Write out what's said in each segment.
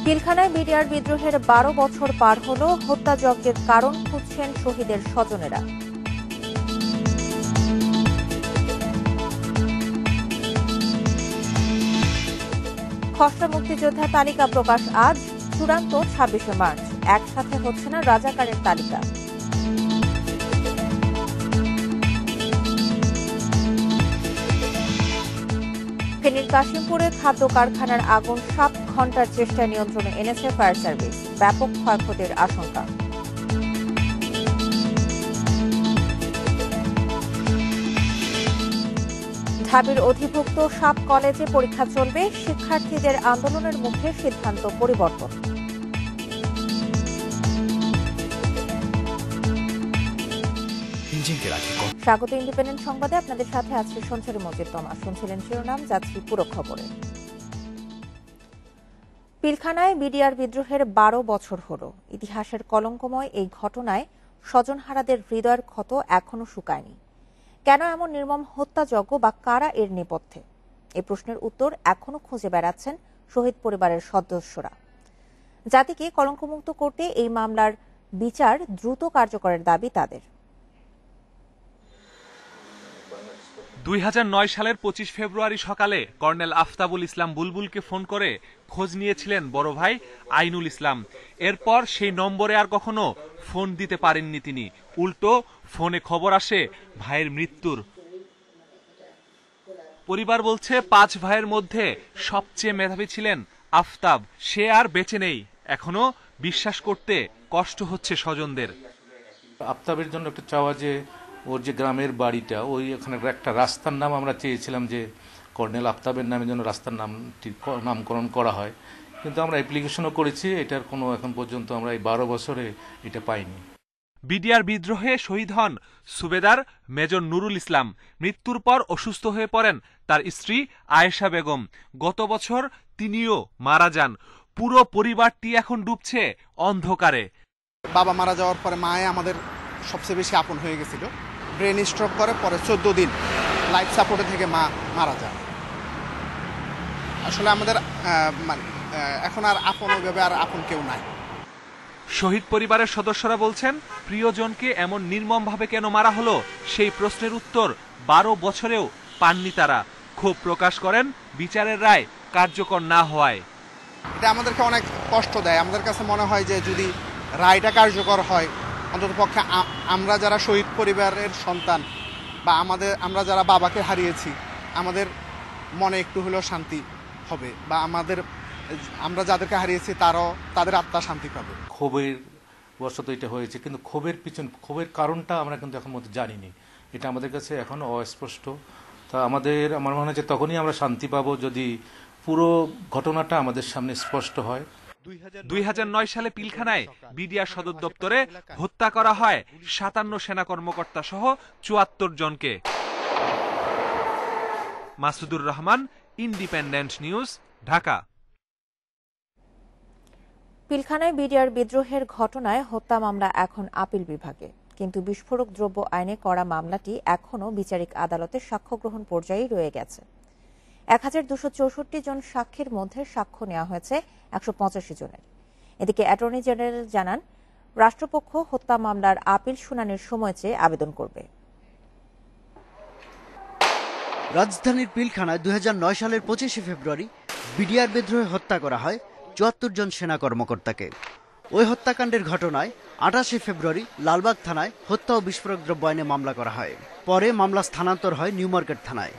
পিলখানায় BDR বিদ্রোহের ১২ বছর পার হল, হত্যাযজ্ঞের কারণ খুঁজছেন শহীদের স্বজনেরা। খসড়া মুক্তিযোদ্ধা তালিকা প্রকাশ আজ, চূড়ান্ত ২৬শে মার্চ। একসাথে হচ্ছে না রাজাকারের তালিকা। ফেনীর কাশিমপুরে খাদ্য কারখানার আগুন ৭ ঘণ্টার চেষ্টায় নিয়ন্ত্রণে এনেছে ফায়ার সার্ভিস। ব্যাপক ক্ষয়ক্ষতির আশঙ্কা। ঢাবির অধিভুক্ত ৭ কলেজে পরীক্ষা চলবে, শিক্ষার্থীদের আন্দোলনের মুখে সিদ্ধান্ত পরিবর্তন। স্বাগত ইন্ডিপেন্ডেন্ট সংবাদে, আপনাদের সাথে আছি সঞ্চারী মজিদ তমা। শুনছিলেন শিরোনাম, যাচ্ছি পুরো খবরে। পিলখানায় বিডিআর বিদ্রোহের ১২ বছর হল। ইতিহাসের কলঙ্কময় এই ঘটনায় স্বজনহারাদের হৃদয়ের ক্ষত এখনো শুকায়নি। কেন এমন নির্মম হত্যাযজ্ঞ বা কারা এর নেপথ্যে? এই প্রশ্নের উত্তর এখনো খুঁজে বেড়াচ্ছেন শহীদ পরিবারের সদস্যরা। জাতিকে কলঙ্কমুক্ত করতে এই মামলার বিচার দ্রুত কার্যকরের দাবি তাদের। ২০০৯ সালের ২৫ ফেব্রুয়ারি সকালে কর্নেল আফতাবুল ইসলাম বুলবুলকে ফোন করে খোঁজ নিয়েছিলেন বড় ভাই আইনুল ইসলাম। এরপর সেই নম্বরে আর কখনো ফোন দিতে পারেননি তিনি। উল্টো ফোনে খবর আসে ভাইয়ের মৃত্যুর। পরিবার বলছে ৫ ভাইয়ের মধ্যে সবচেয়ে মেধাবী ছিলেন আফতাব। সে আর বেঁচে নেই। এখনো বিশ্বাস করতে কষ্ট হচ্ছে স্বজনদের। আফতাবের জন্য একটা চাওয়া যে ওর যে গ্রামের বাড়িটা, ওই এখানে একটা রাস্তার নাম আমরা চেয়েছিলাম যে কর্নেল আফতাবের নামে যেন রাস্তার নামকরণ করা হয়, কিন্তু আমরা অ্যাপ্লিকেশনও করেছি, এটার কোনো এখন পর্যন্ত আমরা এই ১২ বছরে এটা পাইনি। বিডিআর বিদ্রোহে শহীদ হন সুবেদার মেজর নুরুল ইসলাম। মৃত্যুর পর অসুস্থ হয়ে পড়েন তার স্ত্রী আয়েশা বেগম। গত বছর তিনিও মারা যান। পুরো পরিবারটি এখন ডুবছে অন্ধকারে। বাবা মারা যাওয়ার পরে মায়ে আমাদের সবচেয়ে বেশি আপন হয়ে গেছিল। ব্রেন স্ট্রোক করে পরে ১৪ দিন লাইফ সাপোর্টে থেকে মা মারা যায়। আসলে আমাদের এখন আর আপন ওইভাবে আর আপন কেউ নাই। শহীদ পরিবারের সদস্যরা বলছেন, প্রিয়জনকে এমন নির্মমভাবে কেন মারা হলো সেই প্রশ্নের উত্তর ১২ বছরেও পাননি তারা। ক্ষোভ প্রকাশ করেন বিচারের রায় কার্যকর না হওয়ায়। এটা আমাদেরকে অনেক কষ্ট দেয়। আমাদের কাছে মনে হয় যে যদি রায়টা কার্যকর হয়, অন্তত পক্ষে আমরা যারা শহীদ পরিবারের সন্তান বা আমরা যারা বাবাকে হারিয়েছি, আমাদের মনে একটু হলেও শান্তি হবে, বা আমরা যাদেরকে হারিয়েছি তাদের আত্মা শান্তি পাবে। ক্ষোভের বশত এটা হয়েছে, কিন্তু ক্ষোভের কারণটা আমরা কিন্তু এখন মধ্যে জানিনি। এটা আমাদের কাছে এখন অস্পষ্ট। তা আমার মনে হয় যে তখনই আমরা শান্তি পাবো যদি পুরো ঘটনাটা আমাদের সামনে স্পষ্ট হয়। ২০০৯ সালে পিলখানায় বিডিআর সদর দপ্তরে হত্যা করা হয় ৫৭ সেনা কর্মকর্তা সহ ৭৪ জনকে। Masudur Rahman, Independent news, Dhaka. পিলখানায় বিডিআর বিদ্রোহের ঘটনায় হত্যা মামলা এখন আপিল বিভাগে, কিন্তু বিস্ফোরক দ্রব্য আইনে করা মামলাটি এখনও বিচারিক আদালতের সাক্ষ্য গ্রহণ পর্যায়ে রয়ে গেছে। ১,২৬৪ জন সাক্ষীর মধ্যে সাক্ষ্য নেওয়া হয়েছে ১৮৫ জনের। এদিকে অ্যাটর্নি জেনারেল জানান, রাষ্ট্রপক্ষ হত্যা মামলার আপিল শুনানির সময় চেয়ে আবেদন করবে। রাজধানীর পিলখানায় ২০০৯ সালের ২৫ ফেব্রুয়ারি বিডিআর বিদ্রোহে হত্যা করা হয় ৭৪ জন সেনা কর্মকর্তাকে। ওই হত্যাকাণ্ডের ঘটনায় ২৮ ফেব্রুয়ারি লালবাগ থানায় হত্যা ও বিস্ফোরক দ্রব্য আইনে মামলা করা হয়। পরে মামলা স্থানান্তর হয় নিউ মার্কেট থানায়।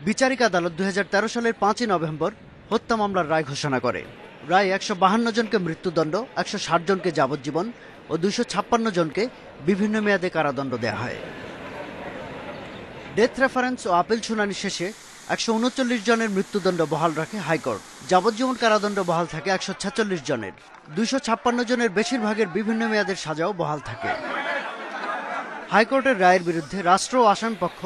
বিচারিক আদালত ২০১৩ সালের ৫ই নভেম্বর হত্যা মামলার রায় ঘোষণা করে। রায় ১৫২ জনকে মৃত্যুদণ্ড, ১৬০ জনকে যাবজ্জীবন ও ২৫৬ জনকে বিভিন্ন মেয়াদে কারাদণ্ড দেওয়া হয়। ডেথ রেফারেন্স ও আপিল শুনানি শেষে ১৩৯ জনের মৃত্যুদণ্ড বহাল রাখে হাইকোর্ট। যাবজ্জীবন কারাদণ্ড বহাল থাকে ১৪৬ জনের। ২৫৬ জনের বেশিরভাগের বিভিন্ন মেয়াদের সাজাও বহাল থাকে। হাইকোর্টের রায়ের বিরুদ্ধে রাষ্ট্র ও আসামিপক্ষ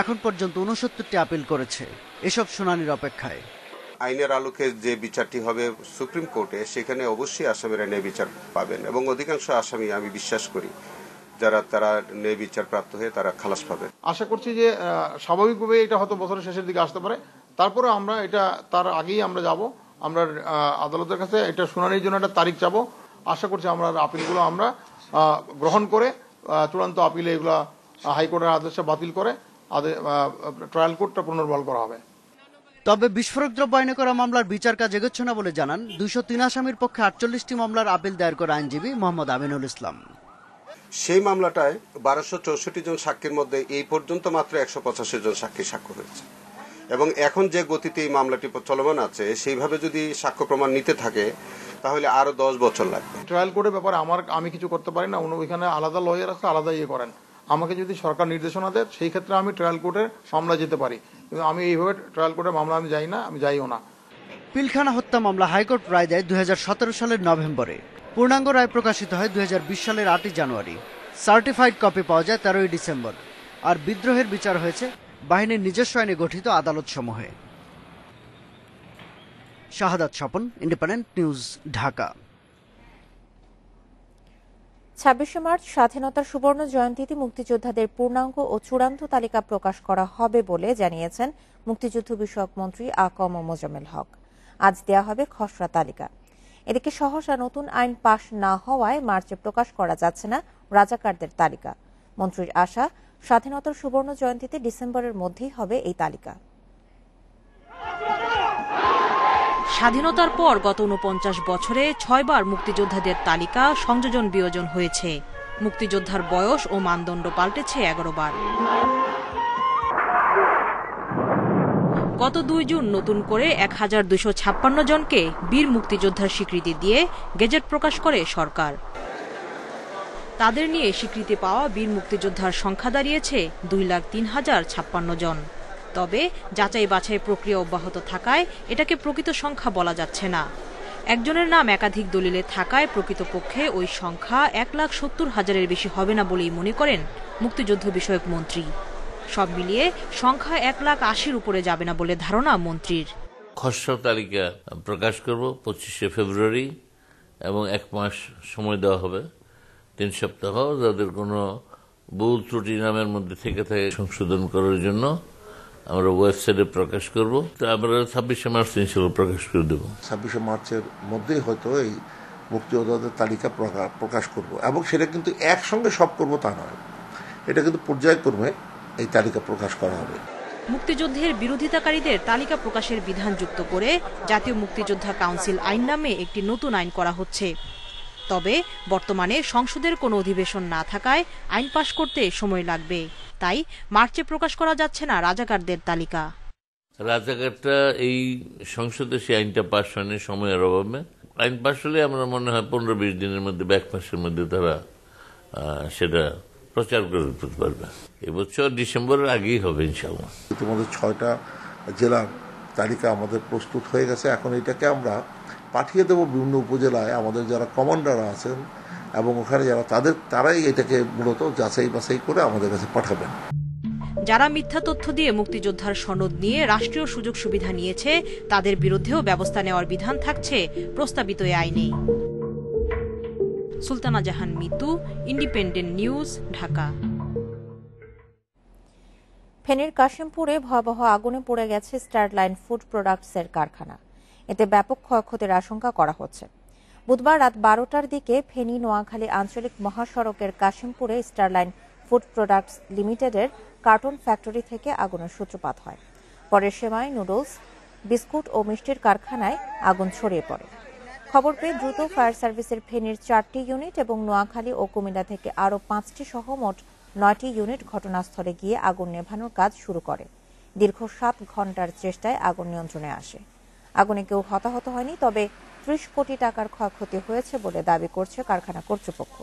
এখন পর্যন্ত ৬৯টি আপিল করেছে। এসব শুনানির অপেক্ষায়। আইনের আলোকে যে বিচারটি হবে সুপ্রিম কোর্টে, সেখানে অবশ্যই আসামিরা ন্যায় বিচার পাবেন, এবং অধিকাংশ আসামি আমি বিশ্বাস করি তারা ন্যায় বিচার প্রাপ্ত হয়ে তারা খালাস পাবে। আশা করছি যে স্বাভাবিকভাবে এটা হয়তো বছরের শেষের দিকে আসতে পারে, তারপরে আমরা এটা তার আগেই আমরা যাব, আমরা আদালতের কাছে এটা শুনানির জন্য একটা তারিখ চাবো। আশা করছি আমরা আপিলগুলো আমরা গ্রহণ করে চূড়ান্ত আপিলে এগুলো হাইকোর্টের আদেশে বাতিল করে ট্রায়াল কোর্টটা পুনর্বহাল করা হবে। তবে বিস্ফোরক দ্রব্য আইনে করা মামলার বিচার কাজ এগোচ্ছে না বলে জানান 203 আসামির পক্ষে 48টি মামলার আপিল দায়ের করা আইনজীবী মোহাম্মদ আমিনুল ইসলাম। সেই মামলাটায় 1264 জন সাক্ষীর মধ্যে এই পর্যন্ত মাত্র 185 জন সাক্ষ্য হয়েছে এবং এখন যে গতিতে এই মামলাটি চলমান আছে সেইভাবে যদি সাক্ষ্য প্রমাণ নিতে থাকে তাহলে আরো 10 বছর লাগবে। ট্রায়াল কোর্টের ব্যাপারে আমি কিছু করতে পারি না, ওইখানে আলাদা লয়ার আছে, আলাদা করেন। আমাকে যদি সরকার নির্দেশনা দেয় সেই ক্ষেত্রে আমি ট্রায়াল কোর্টের মামলা যেতে পারি, কিন্তু আমি এইভাবে ট্রায়াল কোর্টের মামলা আমি যাই না, আমি যাইও না। পিলখানা হত্যা মামলা হাইকোর্ট রায় দেয় 2017 সালের নভেম্বরে। পূর্ণাঙ্গ রায় প্রকাশিত হয় 2020 সালের 8 জানুয়ারি। সার্টিফাইড কপি পাওয়া যায় 13 ডিসেম্বর। আর বিদ্রোহের বিচার হয়েছে বাহিনীর নিজস্ব আইনে গঠিত আদালত সমূহে। Shahadat Swapan, Independent news, Dhaka. 26শে মার্চ স্বাধীনতার সুবর্ণ জয়ন্তীতে মুক্তিযোদ্ধাদের পূর্ণাঙ্গ ও চূড়ান্ত তালিকা প্রকাশ করা হবে বলে জানিয়েছেন মুক্তিযুদ্ধ বিষয়ক মন্ত্রী আ.ক.ম মোজাম্মেল হক। আজ দেয়া হবে খসড়া তালিকা। এদিকে সহসা নতুন আইন পাশ না হওয়ায় মার্চে প্রকাশ করা যাচ্ছে না রাজাকারদের তালিকা। মন্ত্রীর আশা, স্বাধীনতার সুবর্ণ জয়ন্তীতে ডিসেম্বরের মধ্যেই হবে এই তালিকা। স্বাধীনতার পর গত 49 বছরে 6 বার মুক্তিযোদ্ধাদের তালিকা সংযোজন বিয়োজন হয়েছে। মুক্তিযোদ্ধার বয়স ও মানদণ্ড পাল্টেছে 11 বার। গত 2 জুন নতুন করে 1256 জনকে বীর মুক্তিযোদ্ধার স্বীকৃতি দিয়ে গেজেট প্রকাশ করে সরকার। তাদের নিয়ে স্বীকৃতি পাওয়া বীর মুক্তিযোদ্ধার সংখ্যা দাঁড়িয়েছে 2,03,056 জন। তবে যাচাই বাছাই প্রক্রিয়া অব্যাহত থাকায় এটাকে প্রকৃত সংখ্যা বলা যাচ্ছে না। একজনের নাম একাধিক দলিলে থাকায় প্রকৃতপক্ষে ওই সংখ্যা 1,70,000-এর বেশি হবে না বলেই মনে করেন মুক্তিযুদ্ধ বিষয়ক মন্ত্রী। সব মিলিয়ে সংখ্যা 1,80,000-এর উপরে যাবে না বলে ধারণা মন্ত্রীর। খসড়া তালিকা প্রকাশ করব 25শে ফেব্রুয়ারি এবং 1 মাস সময় দেওয়া হবে, 3 সপ্তাহ, যাদের কোনো ভুল ত্রুটি নামের মধ্যে থেকে থাকে সংশোধন করার জন্য আমরা ওয়েবসাইটে প্রকাশ করব। আমরা 26শে মার্চ ইনশাআল্লাহ প্রকাশ করে দেব। 26শে মার্চের মধ্যেই হয়তো এই মুক্তিযোদ্ধাদের তালিকা প্রকাশ করব এবং সেটা কিন্তু একসঙ্গে সব করব তা নয়, এটা কিন্তু পর্যায়ক্রমে এই তালিকা প্রকাশ করা হবে। মুক্তিযুদ্ধের বিরোধিতাকারীদের তালিকা প্রকাশের বিধান যুক্ত করে জাতীয় মুক্তিযোদ্ধা কাউন্সিল আইন নামে একটি নতুন আইন করা হচ্ছে। তবে বর্তমানে সংসদের কোনো অধিবেশন না থাকায় আইন পাশ করতে সময় লাগবে, তাই মার্চে প্রকাশ করা যাচ্ছে না রাজাকারদের তালিকা। রাজাকারটা এই সংসদে সেই আইনটা পাশ হয়নি সময়ের অভাবে। আইন পাশ হলে আমরা মনে হয় 15-20 দিনের মধ্যে, 1 মাসের মধ্যে তারা সেটা প্রচার করে দিতে পারবে। এবছর ডিসেম্বরের আগেই হবে ইনশাআল্লাহ। ইতিমধ্যে 6টা জেলার তালিকা আমাদের প্রস্তুত হয়ে গেছে। এখন এটাকে আমরা পাঠিয়ে দেব বিভিন্ন উপজেলায়, আমাদের যারা কমান্ডার আছেন এবং ওখানে যারা তারাই এটাকে মূলত যাচাই বাছাই করে আমাদের কাছে পাঠাবেন। যারা মিথ্যা তথ্য দিয়ে মুক্তিযোদ্ধার সনদ নিয়ে রাষ্ট্রীয় সুযোগ সুবিধা নিয়েছে তাদের বিরুদ্ধেও ব্যবস্থা নেওয়ার বিধান থাকছে প্রস্তাবিত এই আইনে। সুলতানা জাহান মিতু, ইন্ডিপেন্ডেন্ট নিউজ, ঢাকা। ফেনীর কাশিমপুরে ভয়াবহ আগুনে পড়ে গেছে স্টারলাইন ফুড প্রোডাক্টসের কারখানা। এতে ব্যাপক ক্ষয়ক্ষতির আশঙ্কা করা হচ্ছে। বুধবার রাত 12টার দিকে ফেনী নোয়াখালী আঞ্চলিক মহাসড়কের কাশিমপুরে স্টারলাইন ফুড প্রোডাক্টস লিমিটেডের কার্টুন ফ্যাক্টরি থেকে আগুনের সূত্রপাত হয়। পরে সেমাই, নুডলস, বিস্কুট ও মিষ্টির কারখানায় আগুন ছড়িয়ে পড়ে। খবর পেয়ে দ্রুত ফায়ার সার্ভিসের ফেনীর 4টি ইউনিট এবং নোয়াখালী ও কুমিল্লা থেকে আরও 5টি সহ মোট 9টি ইউনিট ঘটনাস্থলে গিয়ে আগুন নেভানোর কাজ শুরু করে। দীর্ঘ 7 ঘণ্টার চেষ্টায় আগুন নিয়ন্ত্রণে আসে। আগুনে কেউ হতাহত হয়নি, তবে 30 কোটি টাকার ক্ষয়ক্ষতি হয়েছে বলে দাবি করছে কারখানা কর্তৃপক্ষ।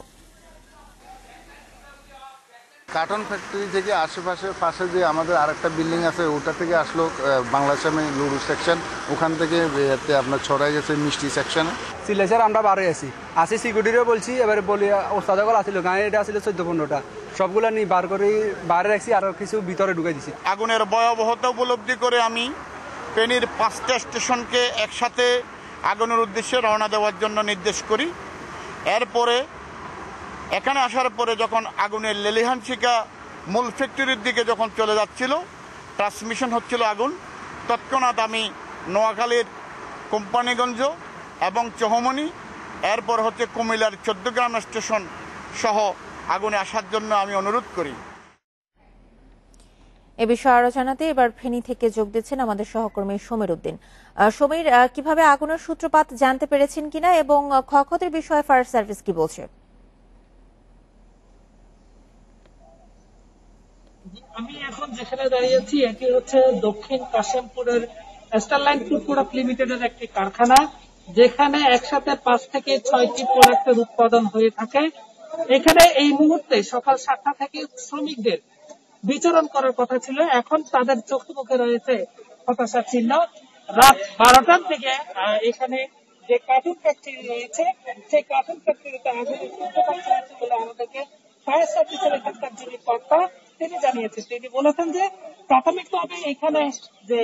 কার্টন ফ্যাক্টরি থেকে আশেপাশে পাশে যে আমাদের আরেকটা বিল্ডিং আছে ওটা থেকে আসলো বাংলাদেশে লুডু সেকশন, ওখান থেকে আপনার ছড়াই গেছে মিষ্টি সেকশনে। সিলেসার আমরা বারে আসি সিকিউরিটিও বলছি, এবারে বলি ওস্তাদকল আসছিল গায়ে, এটা আসলে 14-15টা, সবগুলো নিয়ে বার করে বাইরে রাখছি, আরো কিছু ভিতরে ঢুকাই দিছি। আগুনের ভয়াবহতা উপলব্ধি করে আমি ফেনীর 5টা স্টেশনকে একসাথে আগুনের উদ্দেশ্যে রওনা দেওয়ার জন্য নির্দেশ করি। এরপরে এখানে আসার পরে যখন আগুনের লেলিহান শিখা মূল ফ্যাক্টরির দিকে যখন চলে যাচ্ছিল, ট্রান্সমিশন হচ্ছিল আগুন, তৎক্ষণাৎ আমি নোয়াখালীর কোম্পানিগঞ্জ এবং চৌমনি, এরপর হচ্ছে কুমিল্লার 14 গ্রাম স্টেশন সহ আগুনে আসার জন্য আমি অনুরোধ করি। এ বিষয়ে আরো জানাতে এবার ফেনী থেকে যোগ দিচ্ছেন আমাদের সহকর্মী সমীর উদ্দিন। সমীর, কিভাবে আগুনের সূত্রপাত জানতে পেরেছেন কিনা এবং ক্ষয়ক্ষতির বিষয়ে ফায়ার সার্ভিস কি বলছে? আমি এখন যেখানে দাঁড়িয়ে আছি এটি হচ্ছে দক্ষিণ কাশিমপুরের স্টারলাইন ফুড প্রোডাক্ট লিমিটেডের একটি কারখানা, যেখানে একসাথে 5 থেকে 6টি প্রোডাক্টের উৎপাদন হয়ে থাকে। এখানে এই মুহূর্তে সকাল 7টা থেকে শ্রমিকদের বিচরণ করার কথা ছিল, এখন তাদের চোখে মুখে রয়েছে হতাশার চিহ্ন। রাত 12টার দিকে এখানে যে কার্টুন ফ্যাক্টরি রয়েছে সেই কার্টুন ফ্যাক্টরিতে আগুনের সূত্রপাত হয়েছে বলে আমাদেরকে ফায়ার সার্ভিসের এখানকার যিনি কর্তা তিনি জানিয়েছেন। তিনি বলেছেন যে প্রাথমিকভাবে এখানে যে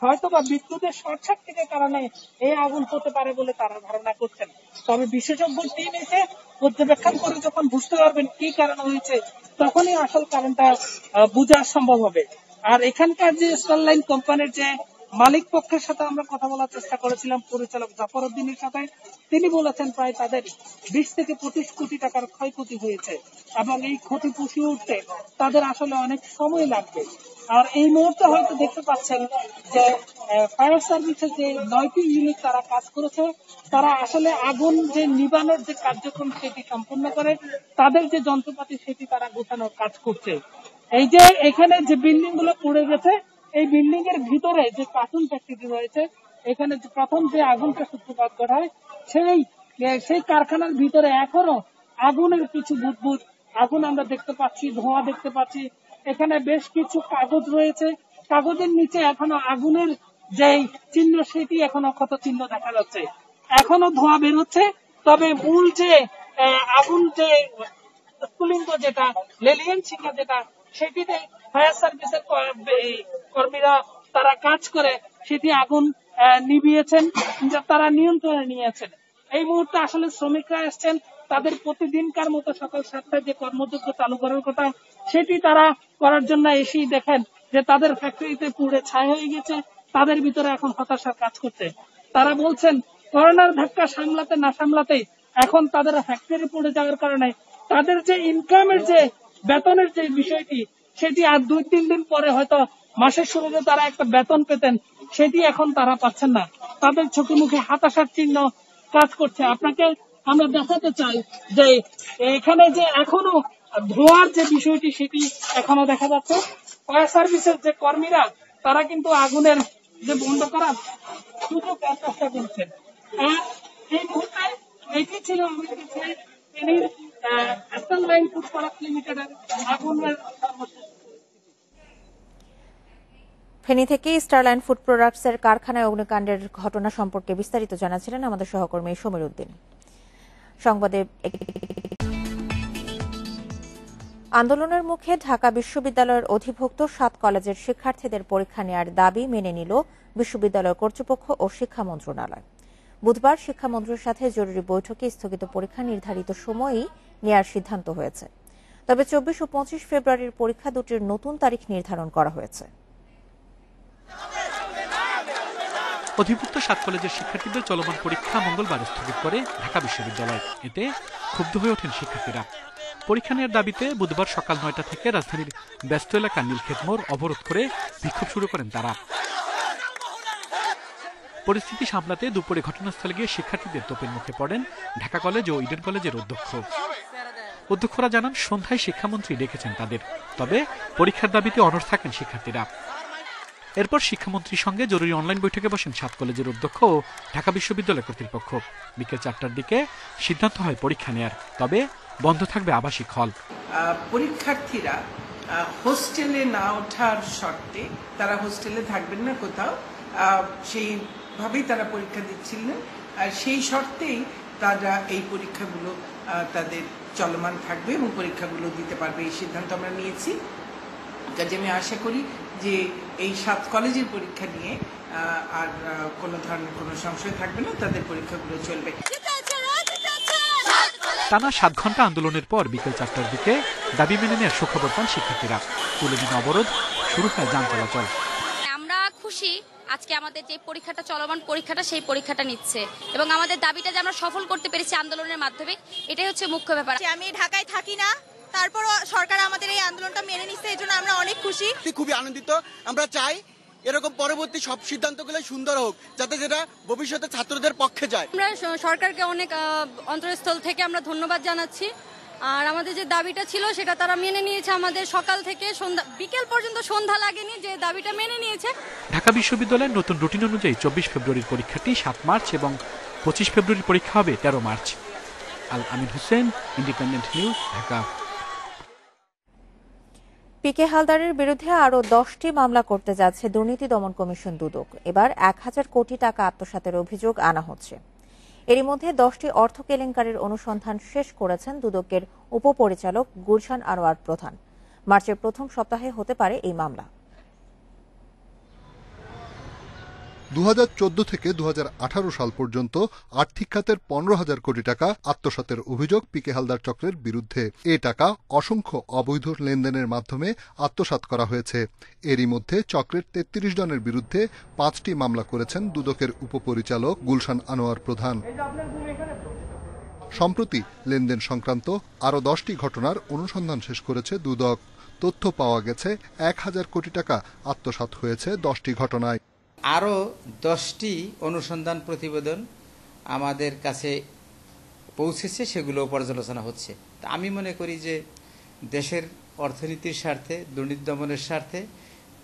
হয়তো বা বিদ্যুতের শর্ট সার্কিটের কারণে এই আগুন হতে পারে বলে তারা ধারণা করছেন। তবে বিশেষজ্ঞ টিম এসে পর্যবেক্ষণ করে যখন বুঝতে পারবেন কি কারণ হয়েছে তখনই আসল কারণটা বোঝা সম্ভব হবে। আর এখানকার যে স্টারলাইন কোম্পানির যে মালিক পক্ষের সাথে আমরা কথা বলার চেষ্টা করেছিলাম, পরিচালক জাফর উদ্দিনের সাথে, তিনি বলেছেন প্রায় তাদের 20 থেকে 25 কোটি টাকার ক্ষয়ক্ষতি হয়েছে এবং এই ক্ষতি পুষিয়ে উঠতে তাদের আসলে অনেক সময় লাগবে। আর এই মুহূর্তে হয়তো দেখতে পাচ্ছেন যে ফায়ার সার্ভিসের যে 9টি ইউনিট তারা কাজ করেছে, তারা আসলে আগুন যে নিবানোর যে কার্যক্রম সেটি সম্পূর্ণ করে তাদের যে যন্ত্রপাতি সেটি তারা গোছানোর কাজ করছে। এই যে এখানে যে বিল্ডিং গুলো পড়ে গেছে, এই বিল্ডিং এর ভিতরে যে কার্টুন ফ্যাক্টরি রয়েছে, এখানে প্রথম যে আগুনটা সূত্রপাত ঘটায় সেই কারখানার ভিতরে এখনো আগুনের কিছু বুদবুদ আগুন আমরা দেখতে পাচ্ছি, ধোঁয়া দেখতে পাচ্ছি। এখানে বেশ কিছু কাগজ রয়েছে, কাগজের নিচে এখনো আগুনের যে চিহ্ন সেটি এখনো ক্ষত চিহ্ন দেখা যাচ্ছে, এখনো ধোঁয়া বেরোচ্ছে। তবে মূল যে আগুন যে স্ফুলিঙ্গ যেটা লেলিয়ান শিখা যেটা সেটিতে ফায়ার সার্ভিসের কর্মীরা তারা কাজ করে সেটি আগুন নিভিয়েছেন, তারা নিয়ন্ত্রণে নিয়েছেন। এই মুহূর্তে আসলে শ্রমিকরা এসছেন, তাদের প্রতিদিনকার মতো সকাল 7টায় যে কর্মযোগ্য চালু করার কথা সেটি তারা করার জন্য এসেই দেখেন যে তাদের ফ্যাক্টরিতে পুড়ে ছাই হয়ে গেছে, তাদের ভিতরে এখন হতাশার কাজ করছে। তারা বলছেন করোনার ধাক্কা সামলাতে না সামলাতে এখন তাদের ফ্যাক্টরি পড়ে যাওয়ার কারণে তাদের যে ইনকামের যে বেতনের যে বিষয়টি সেটি আর 2-3 দিন পরে হয়তো মাসের শুরুতে তারা একটা বেতন পেতেন, সেটি এখন তারা পাচ্ছেন না। তাদের চোখে মুখে হতাশার চিহ্ন কাজ করছে। আপনাকে আমরা দেখাতে চাই যে এখানে যে এখনো ধোঁয়ার যে বিষয়টি সেটি এখনো দেখা যাচ্ছে। ফায়ার সার্ভিসের যে কর্মীরা তারা কিন্তু আগুনের যে বন্ধ করার সুযোগ চেষ্টা করছেন। এই মুহূর্তে এটি ছিল আমাদের কাছে স্টারলাইন ফুড প্রোডাক্ট লিমিটেডের আগুনের ফেনী থেকে স্টারলাইন ফুড প্রোডাক্টস এর কারখানায় অগ্নিকাণ্ডের ঘটনা সম্পর্কে বিস্তারিত জানাচ্ছিলেন আমাদের সহকর্মী সমীর উদ্দিন। সংবাদে আন্দোলনের মুখে ঢাকা বিশ্ববিদ্যালয়ের অধিভুক্ত 7 কলেজের শিক্ষার্থীদের পরীক্ষা নেওয়ার দাবি মেনে নিল বিশ্ববিদ্যালয় কর্তৃপক্ষ ও শিক্ষা মন্ত্রণালয়। বুধবার শিক্ষামন্ত্রীর সাথে জরুরি বৈঠকে স্থগিত পরীক্ষা নির্ধারিত সময়েই নেওয়ার সিদ্ধান্ত হয়েছে। তবে 24 ও 25 ফেব্রুয়ারির পরীক্ষা দুটির নতুন তারিখ নির্ধারণ করা হয়েছে। অধিভুক্ত 7 কলেজের শিক্ষার্থীদের চলমান পরীক্ষা মঙ্গলবার স্থগিত করে ঢাকা বিশ্ববিদ্যালয়। এতে ক্ষুব্ধ হয়ে ওঠেন শিক্ষার্থীরা। পরীক্ষা নেওয়ার দাবিতে বুধবার সকাল 9টা থেকে রাজধানীর ব্যস্ত এলাকা নীলক্ষেত মোড় অবরোধ করে বিক্ষোভ শুরু করেন তারা। পরিস্থিতি সামলাতে দুপুরে ঘটনাস্থলে গিয়ে শিক্ষার্থীদের তোপের মুখে পড়েন ঢাকা কলেজ ও ইডেন কলেজের অধ্যক্ষরা জানান সন্ধ্যায় শিক্ষামন্ত্রী ডেকেছেন তাদের, তবে পরীক্ষার দাবিতে অনড় থাকেন শিক্ষার্থীরা। এরপর শিক্ষামন্ত্রীর সঙ্গে জরুরি অনলাইন বৈঠকে বসেন 7 কলেজের অধ্যক্ষ ও ঢাকা বিশ্ববিদ্যালয় কর্তৃপক্ষ। বিকেল 4টার দিকে সিদ্ধান্ত হয় পরীক্ষা নেয়ার, তবে বন্ধ থাকবে আবাসিক হল। পরীক্ষার্থীরা হোস্টেলে না ওঠার শর্তে তারা হোস্টেলে থাকবেন না কোথাও, সেইভাবেই তারা পরীক্ষা দিচ্ছিলেন। আর সেই শর্তেই তারা এই পরীক্ষাগুলো তাদের চলমান থাকবে এবং পরীক্ষাগুলো দিতে পারবে, এই সিদ্ধান্ত আমরা নিয়েছি। কাজে আমি আশা করি যে এই 7 কলেজের পরীক্ষা নিয়ে আর কোনো ধরনের কোনো সংশয় থাকবে না, তাদের পরীক্ষাগুলো চলবে। টানা 7 ঘন্টা আন্দোলনের পর বিকেল 4টার দিকে দাবি মেনে নেওয়ার সুখবর পান শিক্ষার্থীরা। তুলে দিন অবরোধ, শুরু হয় যান চলাচল। আমরা খুশি আজকে আমাদের যে পরীক্ষাটা চলমান পরীক্ষাটা সেই পরীক্ষাটা নিচ্ছে এবং আমাদের দাবিটা যে আমরা সফল করতে পেরেছি আন্দোলনের মাধ্যমে এটাই হচ্ছে মুখ্য ব্যাপার। আমি ঢাকায় থাকি না, তারপরও সরকার আমাদের এই আন্দোলনটা মেনে নিচ্ছে, এই জন্য আমরা অনেক খুশি, খুবই আনন্দিত। আমরা চাই এরকম পরবর্তী সব সিদ্ধান্তগুলো সুন্দর হোক, যাতে যেটা ভবিষ্যতে ছাত্রদের পক্ষে যায়। আমরা সরকারকে অনেক অন্তরস্থল থেকে আমরা ধন্যবাদ জানাচ্ছি। আর আমাদের যে দাবিটা ছিল সেটা তারা মেনে নিয়েছে। আমাদের সকাল থেকে সন্ধ্যা বিকেল পর্যন্ত সন্ধ্যা লাগেনি, যে দাবিটা মেনে নিয়েছে। ঢাকা বিশ্ববিদ্যালয়ের নতুন রুটিন অনুযায়ী 24 ফেব্রুয়ারির পরীক্ষাটি 7 মার্চ এবং 25 ফেব্রুয়ারির পরীক্ষা হবে 13 মার্চ। আল আমিন হোসেন, ইন্ডিপেন্ডেন্ট নিউজ, ঢাকা। পিকে হালদারের বিরুদ্ধে আরও 10টি মামলা করতে যাচ্ছে দুর্নীতি দমন কমিশন দুদক। এবার 1000 কোটি টাকা আত্মসাতের অভিযোগ আনা হচ্ছে। এরই মধ্যে 10টি অর্থ কেলেঙ্কারির অনুসন্ধান শেষ করেছেন দুদকের উপপরিচালক গুলশান আনোয়ার প্রধান। মার্চের প্রথম সপ্তাহে হতে পারে এই মামলা। 2014 থেকে 2018 সাল পর্যন্ত আর্থিক খাতের 15,000 কোটি টাকা আত্মসাতের অভিযোগ পিকে হালদার চক্রের বিরুদ্ধে। এ টাকা অসংখ্য অবৈধ লেনদেনের মাধ্যমে আত্মসাৎ করা হয়েছে। এরই মধ্যে চক্রের 33 জনের বিরুদ্ধে 5টি মামলা করেছেন দুদকের উপপরিচালক গুলশান আনোয়ার প্রধান। সম্প্রতি লেনদেন সংক্রান্ত আরও 10টি ঘটনার অনুসন্ধান শেষ করেছে দুদক। তথ্য পাওয়া গেছে 1000 কোটি টাকা আত্মসাৎ হয়েছে 10টি ঘটনায়। আরও 10টি অনুসন্ধান প্রতিবেদন আমাদের কাছে পৌঁছেছে, সেগুলো পর্যালোচনা হচ্ছে। তা আমি মনে করি যে দেশের অর্থনীতির স্বার্থে, দুর্নীতি দমনের স্বার্থে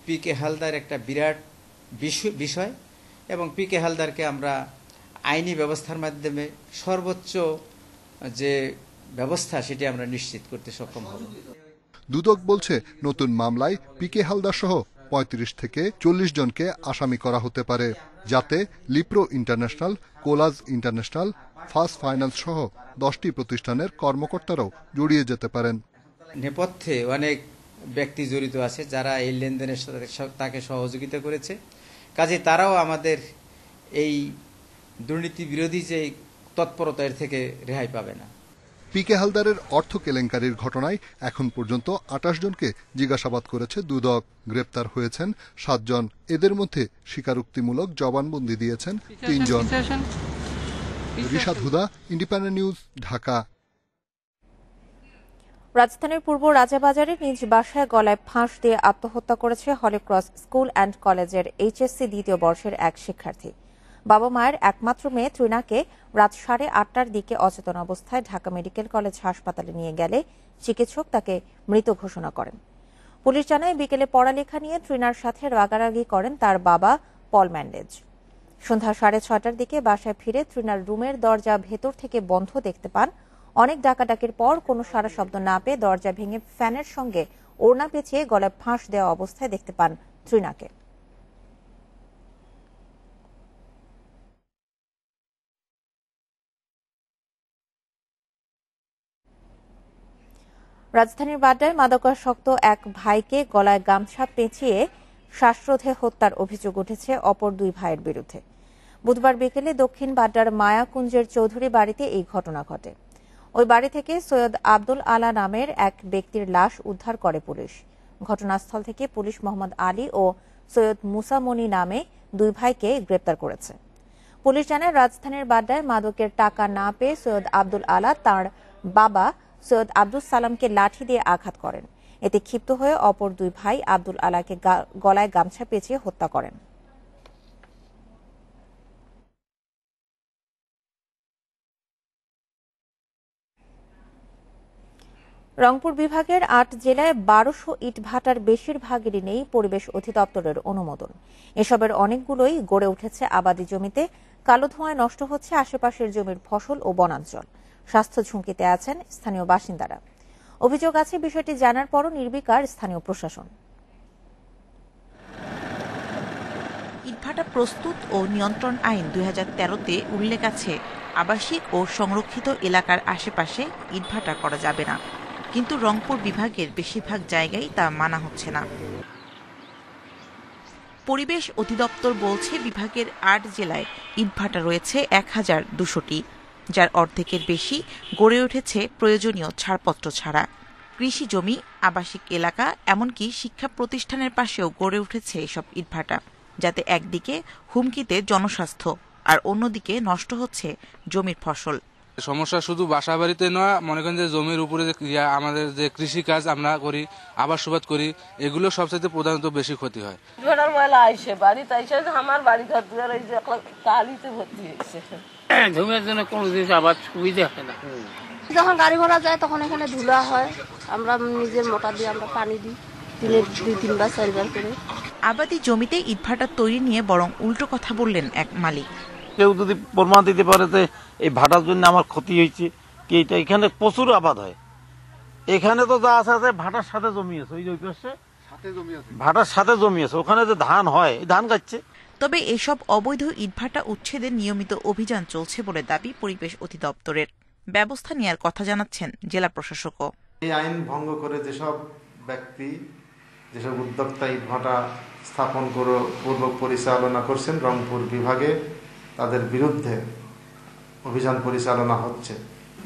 পিকে হালদার একটা বিরাট বিষয় এবং পিকে হালদারকে আমরা আইনি ব্যবস্থার মাধ্যমে সর্বোচ্চ যে ব্যবস্থা সেটি আমরা নিশ্চিত করতে সক্ষম হব। দুদক বলছে নতুন মামলায় পিকে হালদার সহ 35 থেকে 40 জনকে আসামি করা হতে পারে, যাতে লিপ্রো ইন্টারন্যাশনাল, কোলাজ ইন্টারন্যাশনাল, ফার্স্ট ফাইন্যান্স সহ 10টি প্রতিষ্ঠানের কর্মকর্তারাও জড়িয়ে যেতে পারেন। নেপথ্যে অনেক ব্যক্তি জড়িত আছে যারা এই লেনদেনের সাথে তাকে সহযোগিতা করেছে, কাজে তারাও আমাদের এই দুর্নীতি বিরোধী যে তৎপরতা এর থেকে রেহাই পাবে না। পিকে হালদারের অর্থ কেলেঙ্কারির ঘটনায় এখন পর্যন্ত 28 জনকে জিজ্ঞাসাবাদ করেছে দুদক। গ্রেপ্তার হয়েছেন 7 জন। এদের মধ্যে স্বীকারোক্তিমূলক জবানবন্দি দিয়েছেন 3 জন। রিশাদ হুদা, ইন্ডিপেন্ডেন্ট নিউজ, ঢাকা। রাজধানীর পূর্ব রাজাবাজারে নিজ বাসায় গলায় ফাঁস দিয়ে আত্মহত্যা করেছে হলিক্রস স্কুল অ্যান্ড কলেজের এইচএসসি দ্বিতীয় বর্ষের এক শিক্ষার্থী। বাবা মায়ের একমাত্র মেয়ে তৃণাকে রাত 8:30টার দিকে অচেতন অবস্থায় ঢাকা মেডিকেল কলেজ হাসপাতালে নিয়ে গেলে চিকিৎসক তাকে মৃত ঘোষণা করেন। পুলিশ জানায় বিকেলে পড়ালেখা নিয়ে তৃণার সাথে রাগারাগি করেন তার বাবা পল ম্যান্ডেজ। সন্ধ্যা 6:30টার দিকে বাসায় ফিরে তৃণার রুমের দরজা ভেতর থেকে বন্ধ দেখতে পান। অনেক ডাকাডাকির পর কোনো সাড়া শব্দ না পেয়ে দরজা ভেঙে ফ্যানের সঙ্গে ওড়না পেঁচিয়ে গলায় ফাঁস দেওয়া অবস্থায় দেখতে পান তৃণাকে। রাজধানীর বাড্ডায় মাদকাসক্ত এক ভাইকে গলায় গামছা পেঁচিয়ে শ্বাসরোধে হত্যার অভিযোগ উঠেছে অপর 2 ভাইয়ের বিরুদ্ধে। বুধবার বিকেলে দক্ষিণ বাড্ডার মায়াকুঞ্জের চৌধুরী বাড়িতে এই ঘটনা ঘটে। ওই বাড়ি থেকে সৈয়দ আব্দুল আলা নামের এক ব্যক্তির লাশ উদ্ধার করে পুলিশ। ঘটনাস্থল থেকে পুলিশ মোহাম্মদ আলী ও সৈয়দ মুসা মনি নামে 2 ভাইকে গ্রেপ্তার করেছে। পুলিশ জানায় রাজধানীর বাড্ডায় মাদকের টাকা না পেয়ে সৈয়দ আব্দুল আলা তাঁর বাবা সৈয়দ আব্দুল সালামকে লাঠি দিয়ে আঘাত করেন। এতে ক্ষিপ্ত হয়ে অপর 2 ভাই আব্দুল আলাকে গলায় গামছা পেঁচিয়ে হত্যা করেন। রংপুর বিভাগের 8 জেলায় 1200 ইটভাটার বেশিরভাগেরই নেই পরিবেশ অধিদপ্তরের অনুমোদন। এসবের অনেকগুলোই গড়ে উঠেছে আবাদি জমিতে। কালো ধোঁয়ায় নষ্ট হচ্ছে আশেপাশের জমির ফসল ও বনাঞ্চল। স্বাস্থ্য ঝুঁকিতে আছেন স্থানীয় বাসিন্দারা। অভিযোগ আছে বিষয়টি জানার পরও নির্বিকার স্থানীয় প্রশাসন। ইটভাটা প্রস্তুত ও নিয়ন্ত্রণ আইন 2013-তে উল্লেখ আছে আবাসিক ও সংরক্ষিত এলাকার আশেপাশে ইটভাটা করা যাবে না, কিন্তু রংপুর বিভাগের বেশিরভাগ জায়গায় তা মানা হচ্ছে না। পরিবেশ অধিদপ্তর বলছে বিভাগের 8 জেলায় ইটভাটা রয়েছে 1200টি, যার অর্ধেকের বেশি গড়ে উঠেছে প্রয়োজনীয় ছাড়পত্র ছাড়া। কৃষি জমি, আবাসিক এলাকা, এমনকি শিক্ষা প্রতিষ্ঠানের পাশেও গড়ে উঠেছে এসব ইটভাটা। যাতে একদিকে হুমকিতে জনস্বাস্থ্য আর অন্যদিকে নষ্ট হচ্ছে জমির ফসল। সমস্যা শুধু বাসা বাড়িতে নয়, মনে করেন যে জমির উপরে যে আমাদের যে কৃষি কাজ আমরা করি, আবাসবাদ করি, এগুলো সবচেয়ে প্রধানত বেশি ক্ষতি হয়। ঘোড়ার ময়লা আইসে বাড়িতে আইসে আমার বাড়ি ঘর দুয়ার এই যে কালিতে ভর্তি হয়েছে। জমির জন্য কোনো জিনিস আবার সুবিধা হয় না। যখন গাড়ি ঘোড়া যায় তখন এখানে ধুলা হয়, আমরা নিজের মোটর দিয়ে আমরা পানি দিই দিনে 2-3 বার 4 বার করে। আবাদি জমিতে ইটভাটা তৈরি নিয়ে বরং উল্টো কথা বললেন এক মালিক। কেউ যদি প্রমাণ দিতে পারে যে এই ভাটার জন্য আমার ক্ষতি হয়েছে, কি এটা এখানে প্রচুর আবাদ হয়, এখানে তো যা আছে ভাটার সাথে জমি আছে, ওই পাশে ভাটার সাথে জমি আছে, ওখানে যে ধান হয় এই ধান গাচ্ছে। তবে এসব অবৈধ ইটভাটা উচ্ছেদের নিয়মিত অভিযান চলছে বলে দাবি পরিবেশ অধিদপ্তরের। ব্যবস্থা নেওয়ার কথা জানাচ্ছেন জেলা প্রশাসকও। এই আইন ভঙ্গ করে যেসব ব্যক্তি, যেসব উদ্যোক্তা ইটভাটা স্থাপন করে পূর্বক পরিচালনা করছেন রংপুর বিভাগে, তাদের বিরুদ্ধে অভিযান পরিচালনা হচ্ছে।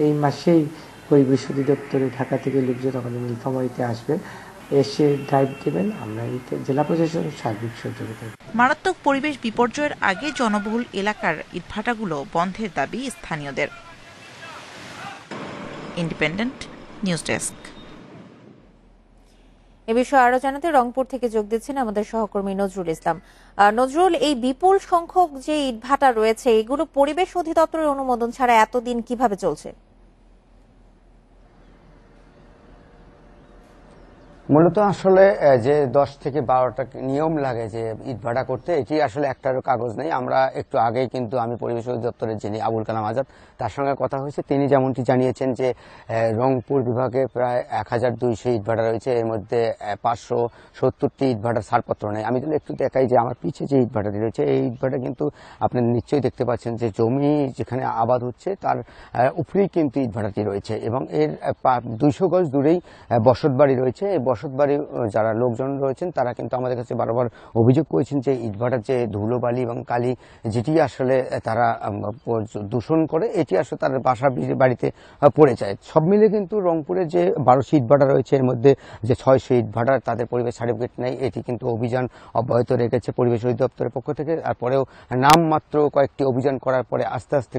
এই মাসেই পরিবেশ অধিদপ্তরে ঢাকা থেকে লোকজন আমাদের নীলফামারীতে আসবে, এসে ড্রাইভ দেবেন, আমরা জেলা প্রশাসন সার্বিক সহযোগিতা। মারাত্মক পরিবেশ বিপর্যয়ের আগে জনবহুল এলাকার ইটভাটাগুলো বন্ধের দাবি স্থানীয়দের। Independent News desk. এ বিষয়ে আরো জানাতে রংপুর থেকে যোগ দিচ্ছেন আমাদের সহকর্মী নজরুল ইসলাম। নজরুল, এই বিপুল সংখ্যক যে ইটভাটা রয়েছে এগুলো পরিবেশ অধিদপ্তরের অনুমোদন ছাড়া এতদিন কিভাবে চলছে? মূলত আসলে যে 10 থেকে 12টা নিয়ম লাগে যে ইটভাটা করতে, এটি আসলে একটারও কাগজ নেই। আমরা একটু আগেই কিন্তু আমি পরিবেশ অধিদপ্তরের যিনি আবুল কালাম আজাদ, তার সঙ্গে কথা হয়েছে। তিনি যেমনটি জানিয়েছেন যে রংপুর বিভাগে প্রায় 1200 ইটভাটা রয়েছে, এর মধ্যে 570টি ইটভাটার ছাড়পত্র নেই। আমি যদি একটু দেখাই যে আমার পিছিয়ে যে ইটভাটাটি রয়েছে, এই ইটভাটা কিন্তু আপনি নিশ্চয়ই দেখতে পাচ্ছেন যে জমি যেখানে আবাদ হচ্ছে তার উপরেই কিন্তু ইটভাটাটি রয়েছে এবং এর 200 গজ দূরেই বসতবাড়ি রয়েছে। বসতবাড়ি যারা লোকজন রয়েছেন তারা কিন্তু আমাদের কাছে বারবার অভিযোগ করেছেন যে ইটভাটার যে ধুলোবালি এবং কালি যেটি আসলে তারা দূষণ করে, এটি আসলে তার বাসা বাড়িতে পড়ে যায়। সব মিলে কিন্তু রংপুরের যে 1200 ইটভাটা রয়েছে এর মধ্যে যে 600 ইটভাটার তাদের পরিবেশ সার্টিফিকেট নেই, এটি কিন্তু অভিযান অব্যাহত রেখেছে পরিবেশ অধিদপ্তরের পক্ষ থেকে। তারপরেও নামমাত্র কয়েকটি অভিযান করার পরে আস্তে আস্তে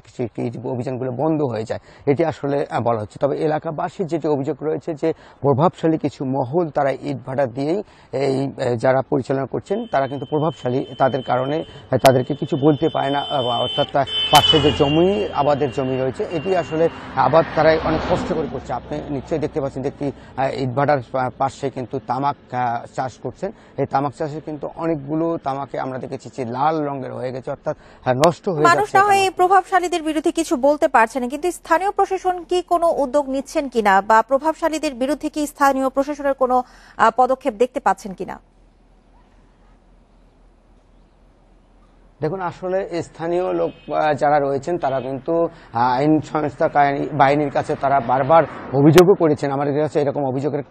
অভিযানগুলো বন্ধ হয়ে যায়, এটি আসলে বলা হচ্ছে। তবে এলাকাবাসীর যেটি অভিযোগ রয়েছে যে প্রভাবশালী কিছু মহল তারা ইটভাটা দিয়েই এই যারা পরিচালনা করছেন তারা কিন্তু প্রভাবশালী, তাদের কারণে তাদেরকে কিছু বলতে পারে না। অর্থাৎ পাশে যে জমি আবাদের জমি রয়েছে এটি আসলে আবাদ তারাই অনেক কষ্ট করে করছে। আপনি নিশ্চয়ই দেখতে পাচ্ছেন যে একটি ইটভাটার পাশে কিন্তু তামাক চাষ করছেন, এই তামাক চাষে কিন্তু অনেকগুলো তামাকে আমরা দেখেছি যে লাল রঙের হয়ে গেছে, অর্থাৎ নষ্ট হয়ে যাচ্ছে। মানুষ না হয় প্রভাবশালীদের বিরুদ্ধে কিছু বলতে পারছে না, কিন্তু স্থানীয় প্রশাসন কি কোনো উদ্যোগ নিচ্ছেন কিনা বা প্রভাবশালীদের বিরুদ্ধে কি স্থানীয় প্রশাসনের কোনো পদক্ষেপ দেখতে পাচ্ছেন কিনা? দেখুন, আসলে স্থানীয় লোক যারা রয়েছেন তারা কিন্তু আইন সংস্থা বাহিনীর কাছে তারা বারবার অভিযোগও করেছেন। আমাদের কাছে এরকম অভিযোগের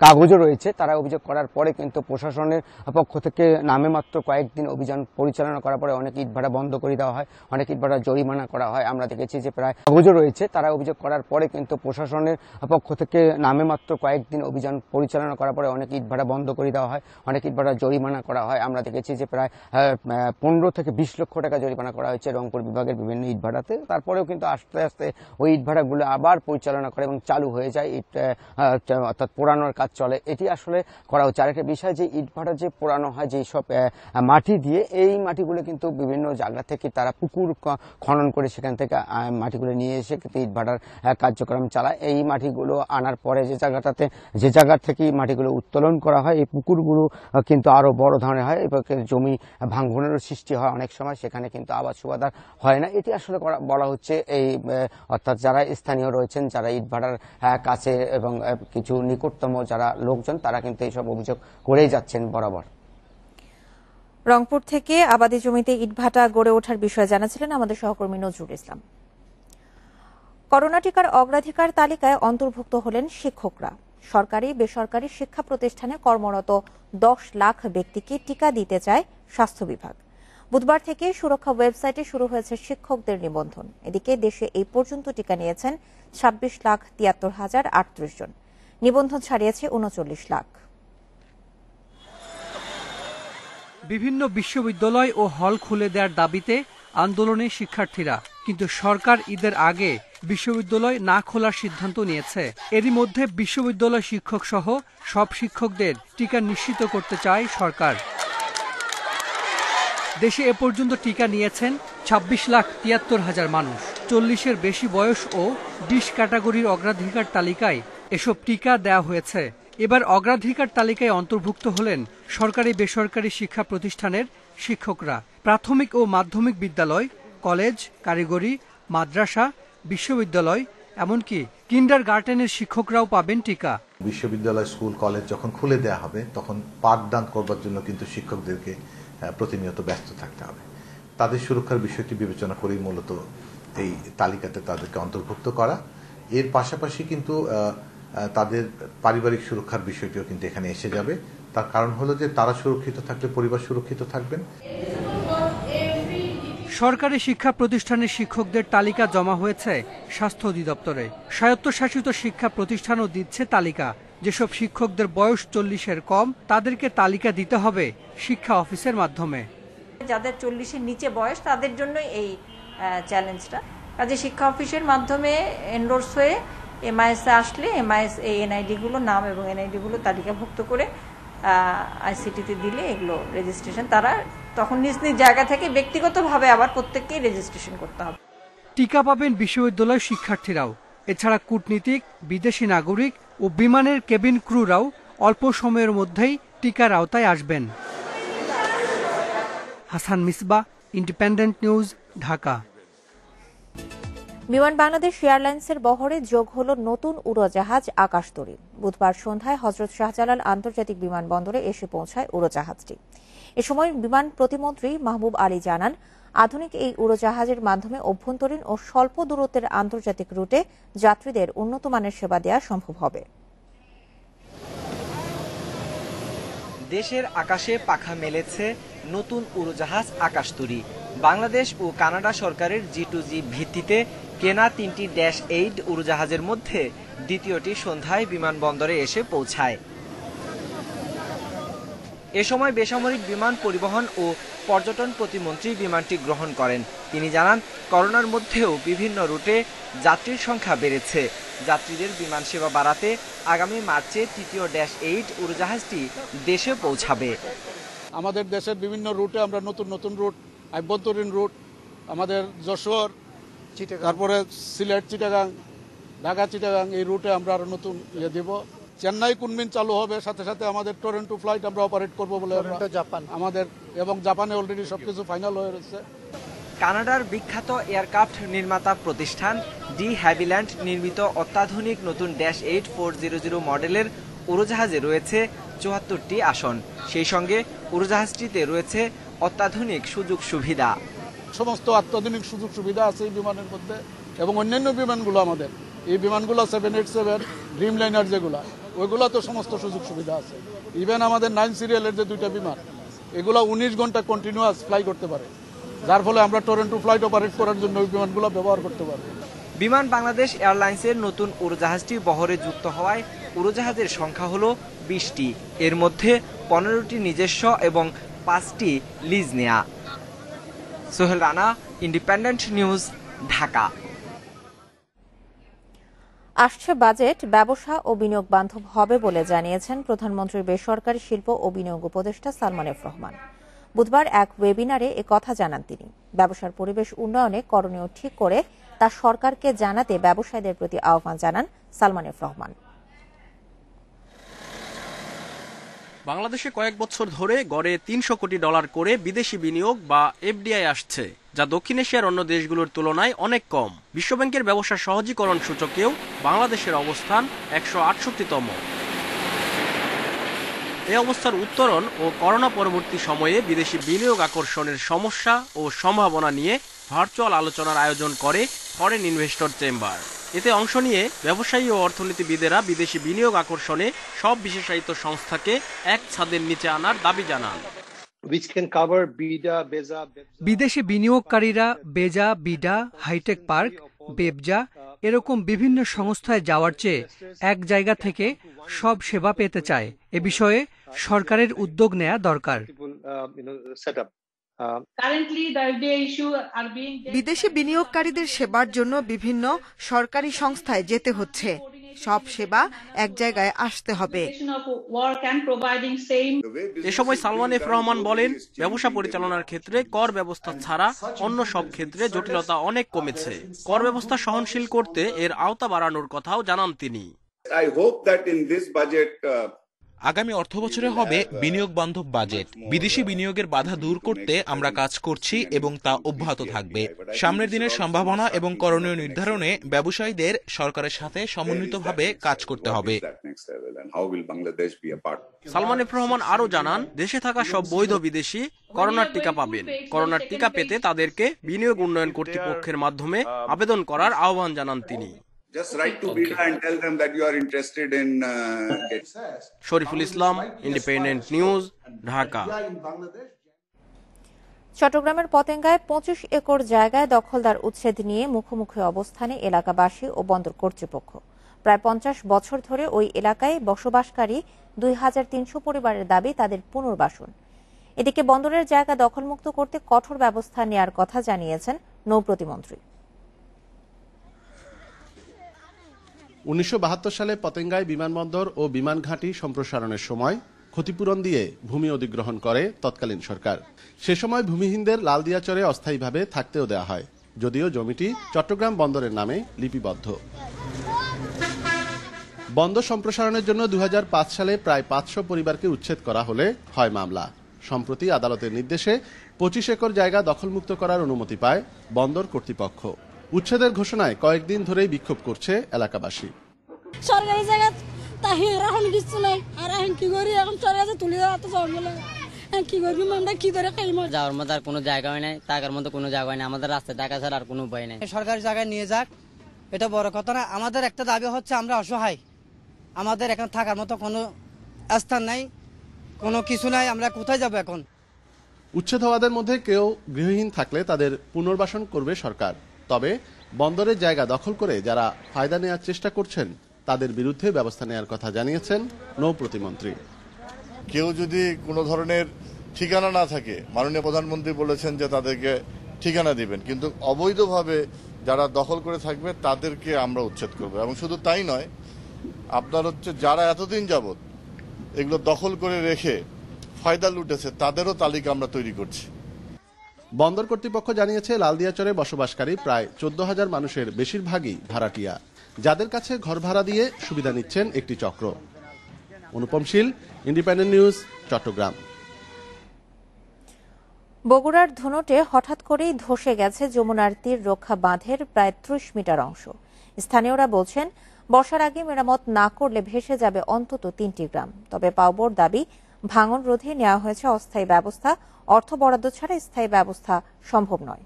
কাগজও রয়েছে। তারা অভিযোগ করার পরে কিন্তু প্রশাসনের পক্ষ থেকে নামে মাত্র কয়েকদিন অভিযান পরিচালনা করার পরে অনেক ইটভাটা বন্ধ করে দেওয়া হয়, অনেক ইটভাটা জরিমানা করা হয়। আমরা দেখেছি যে প্রায় কাগজও রয়েছে। তারা অভিযোগ করার পরে কিন্তু প্রশাসনের পক্ষ থেকে নামে মাত্র কয়েকদিন অভিযান পরিচালনা করার পরে অনেক ইটভাটা বন্ধ করে দেওয়া হয়, অনেক ইটভাটা জরিমানা করা হয়। আমরা দেখেছি যে প্রায় 15 থেকে 20 লক্ষ টাকা জরিমানা করা হয়েছে রংপুর বিভাগের বিভিন্ন ইটভাটাতে। তারপরেও কিন্তু আস্তে আস্তে ওই ইটভাটাগুলো আবার পরিচালনা করে এবং চালু হয়ে যায়, অর্থাৎ পোড়ানোর কাজ চলে। এটি আসলে করা হচ্ছে। আরেকটা বিষয় যে ইটভাটা যে পোড়ানো হয় যে সব মাটি দিয়ে, এই মাটিগুলো কিন্তু বিভিন্ন জায়গা থেকে তারা পুকুর খনন করে সেখান থেকে মাটিগুলো নিয়ে এসে কিন্তু ইটভাটার কার্যক্রম চালায়। এই মাটিগুলো আনার পরে যে জায়গা থেকে মাটিগুলো উত্তোলন করা হয়, এই পুকুরগুলো কিন্তু আরো বড় ধরনের হয় এবং জমি ভাঙনের সৃষ্টি হয় অনেক সময়, সেখানে কিন্তু আবাদ সুবাদ হয় না। এটি আসলে বলা হচ্ছে এই অর্থাৎ যারা স্থানীয় রয়েছেন, যারা ইটভাটার কাছে এবং কিছু নিকটতম যারা লোকজন তারা কিন্তু এইসব অভিযোগ করেই যাচ্ছেন বরাবর। রংপুর থেকে আবাদি জমিতে ইটভাটা গড়ে ওঠার বিষয়ে জানাছিলেন আমাদের সহকর্মী নজরুল ইসলাম। করোনা টিকার অগ্রাধিকার তালিকায় অন্তর্ভুক্ত হলেন শিক্ষকরা। সরকারি বেসরকারি শিক্ষা প্রতিষ্ঠানে কর্মরত 10 লাখ ব্যক্তিকে টিকা দিতে চায় স্বাস্থ্য বিভাগ। বুধবার থেকে সুরক্ষা ওয়েবসাইটে শুরু হয়েছে শিক্ষকদের নিবন্ধন। এদিকে দেশে এই পর্যন্ত টিকা নিয়েছেন 26,73,038 জন। নিবন্ধন ছাড়িয়েছে 39 লাখ। বিভিন্ন বিশ্ববিদ্যালয় ও হল খুলে দেওয়ার দাবিতে আন্দোলনে শিক্ষার্থীরা, কিন্তু সরকার ঈদের আগে বিশ্ববিদ্যালয় না খোলার সিদ্ধান্ত নিয়েছে। এরই মধ্যে বিশ্ববিদ্যালয় শিক্ষক সহ সব শিক্ষকদের টিকা নিশ্চিত করতে চায় সরকার। দেশে এ পর্যন্ত টিকা নিয়েছেন 26,73,000 মানুষ। 40-এর বেশি বয়স ও 20 ক্যাটাগরির অগ্রাধিকার তালিকায় এসব টিকা দেওয়া হয়েছে। এবার অগ্রাধিকার তালিকায় অন্তর্ভুক্ত হলেন সরকারি বেসরকারি শিক্ষা প্রতিষ্ঠানের শিক্ষকরা। প্রাথমিক ও মাধ্যমিক বিদ্যালয়, কলেজ, কারিগরি, মাদ্রাসা, বিশ্ববিদ্যালয়, এমনকি কিন্ডারগার্টেনের শিক্ষকরাও পাবেন টিকা। বিশ্ববিদ্যালয়, স্কুল, কলেজ যখন খুলে দেওয়া হবে তখন পাঠদান করবার জন্য কিন্তু শিক্ষকদেরকে প্রতিনিয়ত ব্যস্ত থাকতে হবে। তাদের সুরক্ষার বিষয়টি বিবেচনা করেই মূলত এই তালিকাতে তাদেরকে অন্তর্ভুক্ত করা। এর পাশাপাশি কিন্তু তাদের পারিবারিক সুরক্ষার বিষয়টিও কিন্তু এখানে এসে যাবে। তার কারণ হলো যে তারা সুরক্ষিত থাকলে পরিবার সুরক্ষিত থাকবেন। সরকারি শিক্ষা প্রতিষ্ঠানের শিক্ষকদের তালিকা জমা হয়েছে স্বাস্থ্য অধিদপ্তরে। স্বায়ত্তশাসিত শিক্ষা প্রতিষ্ঠানও দিচ্ছে তালিকা। যেসব শিক্ষকদের বয়স 40-এর কম তাদেরকে তালিকা দিতে হবে শিক্ষা অফিসের মাধ্যমে। যাদের 40-এর নিচে বয়স তাদের জন্য এই চ্যালেঞ্জটা। কাজে শিক্ষা অফিসের মাধ্যমে এন্ডোর্স হয়ে এমআইএস আসলে এমআইএস এই এনআইডি গুলো, নাম এবং এনআইডি গুলো তালিকাভুক্ত করে আইসিটিতে দিলে এগুলো রেজিস্ট্রেশন, তারা তখন নিজ নিজ জায়গা থেকে ব্যক্তিগতভাবে আবার প্রত্যেককেই রেজিস্ট্রেশন করতে হবে। টিকা পাবেন বিশ্ববিদ্যালয় শিক্ষার্থীরাও। এছাড়া কূটনীতিক, বিদেশি নাগরিক ও বিমানের কেবিন ক্রুরাও অল্প সময়ের মধ্যেই টিকার আওতায় আসবেন। Hasan Misbah, independent news, Dhaka. বিমান বাংলাদেশ এয়ারলাইন্সের বহরে যোগ হলো নতুন উড়োজাহাজ আকাশতরী। বুধবার সন্ধ্যায় হযরত শাহজালাল আন্তর্জাতিক বিমানবন্দরে এসে পৌঁছায় উড়োজাহাজটি। এ সময় বিমান প্রতিমন্ত্রী মাহবুব আলী জানান, আধুনিক এই উড়োজাহাজের মাধ্যমে অভ্যন্তরীণ ও স্বল্প দূরত্বের আন্তর্জাতিক রুটে যাত্রীদের উন্নত মানের সেবা দেওয়া সম্ভব হবে। দেশের আকাশে পাখা মেলেছে নতুন উড়োজাহাজ আকাশতরী। বাংলাদেশ ও কানাডা সরকারের G2G ভিত্তিতে কেনা 3টি -8 উড়োজাহাজের মধ্যে দ্বিতীয়টি সন্ধ্যায় বিমানবন্দরে এসে পৌঁছায়। এ সময় বেসামরিক বিমান পরিবহন ও পর্যটন প্রতিমন্ত্রী বিমানটি গ্রহণ করেন। তিনি জানান, করোনার মধ্যেও বিভিন্ন রুটে যাত্রীর সংখ্যা বেড়েছে। যাত্রীদের বিমান সেবা বাড়াতে আগামী মার্চে তৃতীয় -8 উড়োজাহাজটি দেশে পৌঁছাবে। আমাদের দেশের বিভিন্ন রুটে আমরা নতুন নতুন রুট, আভ্যন্তরীণ রুট, আমাদের যশোর, তারপরে সিলেট, চিটাগাং, ঢাকা, চিটাগাং, এই রুটে আমরা আরো নতুন দেব। চেন্নাই কুনমিন চালু হবে, সাথে সাথে আমাদের টরন্টো ফ্লাইট আমরা অপারেট করবো বলে জাপান আমাদের, এবং জাপানে অলরেডি সবকিছু ফাইনাল হয়ে রয়েছে। কানাডার বিখ্যাত এয়ারক্রাফট নির্মাতা প্রতিষ্ঠান ডি হ্যাভিল্যান্ড নির্মিত অত্যাধুনিক নতুন -8-400 মডেলের উড়োজাহাজে রয়েছে 74টি আসন। সেই সঙ্গে উড়োজাহাজটিতে রয়েছে অত্যাধুনিক সুযোগ সুবিধা। সমস্ত অত্যাধুনিক সুযোগ সুবিধা আছে এই বিমানের মধ্যে, এবং অন্যান্য বিমানগুলো আমাদের এই বিমানগুলো 787 ড্রিমলাইনার যেগুলো, ওইগুলো তো সমস্ত সুযোগ সুবিধা আছে। ইভেন আমাদের 9 সিরিয়ালের যে 2টা বিমান, এগুলো 19 ঘন্টা কন্টিনিউয়াস ফ্লাই করতে পারে, যার ফলে আমরা টরন্টো ফ্লাইট অপারেট করার জন্য ওই বিমানগুলো ব্যবহার করতে পারবো। বিমান বাংলাদেশ এয়ারলাইন্সের নতুন উড়োজাহাজটি বহরে যুক্ত হওয়ায় উড়োজাহাজের সংখ্যা হলো 20টি। এর মধ্যে 15টি নিজস্ব এবং 5টি লিজ নেয়া। Sohel Rana, independent news, Dhaka. আসছে বাজেট ব্যবসা ও বিনিয়োগ বান্ধব হবে বলে জানিয়েছেন প্রধানমন্ত্রীর বেসরকারি শিল্প ও বিনিয়োগ উপদেষ্টা সালমান এফ রহমান। বুধবার এক ওয়েবিনারে একথা জানান তিনি। ব্যবসার পরিবেশ উন্নয়নে করণীয় ঠিক করে তা সরকারকে জানাতে ব্যবসায়ীদের প্রতি আহ্বান জানান সালমান এফ রহমান। বাংলাদেশে কয়েক বছর ধরে গড়ে $300 কোটি করে বিদেশি বিনিয়োগ বা এফডিআই আসছে, যা দক্ষিণ এশিয়ার অন্য দেশগুলোর তুলনায় অনেক কম। বিশ্বব্যাংকের ব্যবসা সহজীকরণ সূচকেও বাংলাদেশের অবস্থান 168তম। এই অবস্থার উত্তরণ ও করোনা পরবর্তী সময়ে বিদেশি বিনিয়োগ আকর্ষণের সমস্যা ও সম্ভাবনা নিয়ে ভার্চুয়াল আলোচনার আয়োজন করে ফরেন ইনভেস্টর চেম্বার। এতে অংশ নিয়ে ব্যবসায়ী ও অর্থনীতিবিদেরা বিদেশি বিনিয়োগ আকর্ষণে সব বিশেষায়িত সংস্থাকে এক ছাদের নিচে আনার দাবি জানান। বিদেশি বিনিয়োগকারীরা বেজা, বিডা, হাইটেক পার্ক, বেবজা এরকম বিভিন্ন সংস্থায় যাওয়ার চেয়ে এক জায়গা থেকে সব সেবা পেতে চায়। এ বিষয়ে সরকারের উদ্যোগ নেওয়া দরকার। setup. বিদেশি বিনিয়োগকারীদের সেবার জন্য বিভিন্ন সরকারি সংস্থায় যেতে হচ্ছে। সব সেবা এক জায়গায় আসতে হবে। এ সময় সালমান এফ রহমান বলেন, ব্যবসা পরিচালনার ক্ষেত্রে কর ব্যবস্থা ছাড়া অন্য সব ক্ষেত্রে জটিলতা অনেক কমেছে। কর ব্যবস্থা সহনশীল করতে এর আওতা বাড়ানোর কথাও জানান তিনি। আগামী অর্থবছরে হবে বিনিয়োগ বান্ধব বাজেট। বিদেশি বিনিয়োগের বাধা দূর করতে আমরা কাজ করছি এবং তা অব্যাহত থাকবে। সামনের দিনের সম্ভাবনা এবং করণীয় নির্ধারণে ব্যবসায়ীদের সরকারের সাথে সমন্বিতভাবে কাজ করতে হবে। সালমান এফ রহমান আরও জানান, দেশে থাকা সব বৈধ বিদেশি করোনার টিকা পাবেন। করোনার টিকা পেতে তাদেরকে বিনিয়োগ উন্নয়ন কর্তৃপক্ষের মাধ্যমে আবেদন করার আহ্বান জানান তিনি। Just write to BIDA and tell them that you are interested in Shariful Islam, independent news, Dhaka. চট্টগ্রামের পতেঙ্গায় 25 একর জায়গায় দখলদার উচ্ছেদ নিয়ে মুখোমুখি অবস্থানে এলাকাবাসী ও বন্দর কর্তৃপক্ষ। প্রায় 50 বছর ধরে ওই এলাকায় বসবাসকারী 2300 পরিবারের দাবি তাদের পুনর্বাসন। এদিকে বন্দরের জায়গা দখলমুক্ত করতে কঠোর ব্যবস্থা নেয়ার কথা জানিয়েছেন নৌ প্রতিমন্ত্রী। 1972 সালে পতেঙ্গায় বিমানবন্দর ও বিমান ঘাঁটি সম্প্রসারণের সময় ক্ষতিপূরণ দিয়ে ভূমি অধিগ্রহণ করে তৎকালীন সরকার। সে সময় ভূমিহীনদের লালদিয়াচরে অস্থায়ীভাবে থাকতেও দেওয়া হয়, যদিও জমিটি চট্টগ্রাম বন্দরের নামে লিপিবদ্ধ। বন্দর সম্প্রসারণের জন্য 2005 সালে প্রায় 500 পরিবারকে উচ্ছেদ করা হলে হয় মামলা। সম্প্রতি আদালতের নির্দেশে 25 একর জায়গা দখলমুক্ত করার অনুমতি পায় বন্দর কর্তৃপক্ষ। উচ্ছেদের ঘোষণায় কয়েকদিন ধরেই বিক্ষোভ করছে এলাকাবাসী। সরকারি জায়গা তাহি রাখুন কিছু নাই, আর এখন কি করি, এখন সরকার তুলে দেওয়া তো জঙ্গলে কি করবি, আমরা কি করে খাইব? যাওয়ার মতো আর কোনো জায়গা হয় নাই, টাকার মতো কোনো জায়গা হয় না, আমাদের রাস্তায় টাকা ছাড়া আর কোনো উপায় নাই। সরকারি জায়গায় নিয়ে যাক, এটা বড় কথা না। আমাদের একটা দাবি হচ্ছে, আমরা অসহায়, আমাদের এখন থাকার মতো কোনো স্থান নাই, কোনো কিছু নাই, আমরা কোথায় যাব এখন? উচ্ছেদ হওয়াদের মধ্যে কেউ গৃহহীন থাকলে তাদের পুনর্বাসন করবে সরকার। তবে বন্দরের জায়গা দখল করে যারা ফায়দা নেওয়ার চেষ্টা করছেন তাদের বিরুদ্ধে ব্যবস্থা নেওয়ার কথা জানিয়েছেন নৌ প্রতিমন্ত্রী। কেউ যদি কোনো ধরনের ঠিকানা না থাকে, মাননীয় প্রধানমন্ত্রী বলেছেন যে তাদেরকে ঠিকানা দিবেন, কিন্তু অবৈধভাবে যারা দখল করে থাকবে তাদেরকে আমরা উচ্ছেদ করব। এবং শুধু তাই নয়, আপনার হচ্ছে যারা এতদিন যাবত এগুলো দখল করে রেখে ফায়দা লুটেছে তাদেরও তালিকা আমরা তৈরি করছি। বন্দর কর্তৃপক্ষ জানিয়েছে, লালদিয়াচরে বসবাসকারী প্রায় 14,000 মানুষের বেশিরভাগই ভাড়াটিয়া, যাদের কাছে ঘর ভাড়া দিয়ে সুবিধা নিচ্ছেন একটি চক্র। অনুপম শীল, ইন্ডিপেন্ডেন্ট নিউজ, চট্টগ্রাম। বগুড়ার ধুনটে হঠাৎ করেই ধসে গেছে যমুনার তীর রক্ষা বাঁধের প্রায় 30 মিটার অংশ। স্থানীয়রা বলছেন, বর্ষার আগে মেরামত না করলে ভেসে যাবে অন্তত 3টি গ্রাম। তবে পাওবোর দাবি, ভাঙন রোধে নেওয়া হয়েছে অস্থায়ী ব্যবস্থা, অর্থ বরাদ্দ ছাড়া স্থায়ী ব্যবস্থা সম্ভব নয়।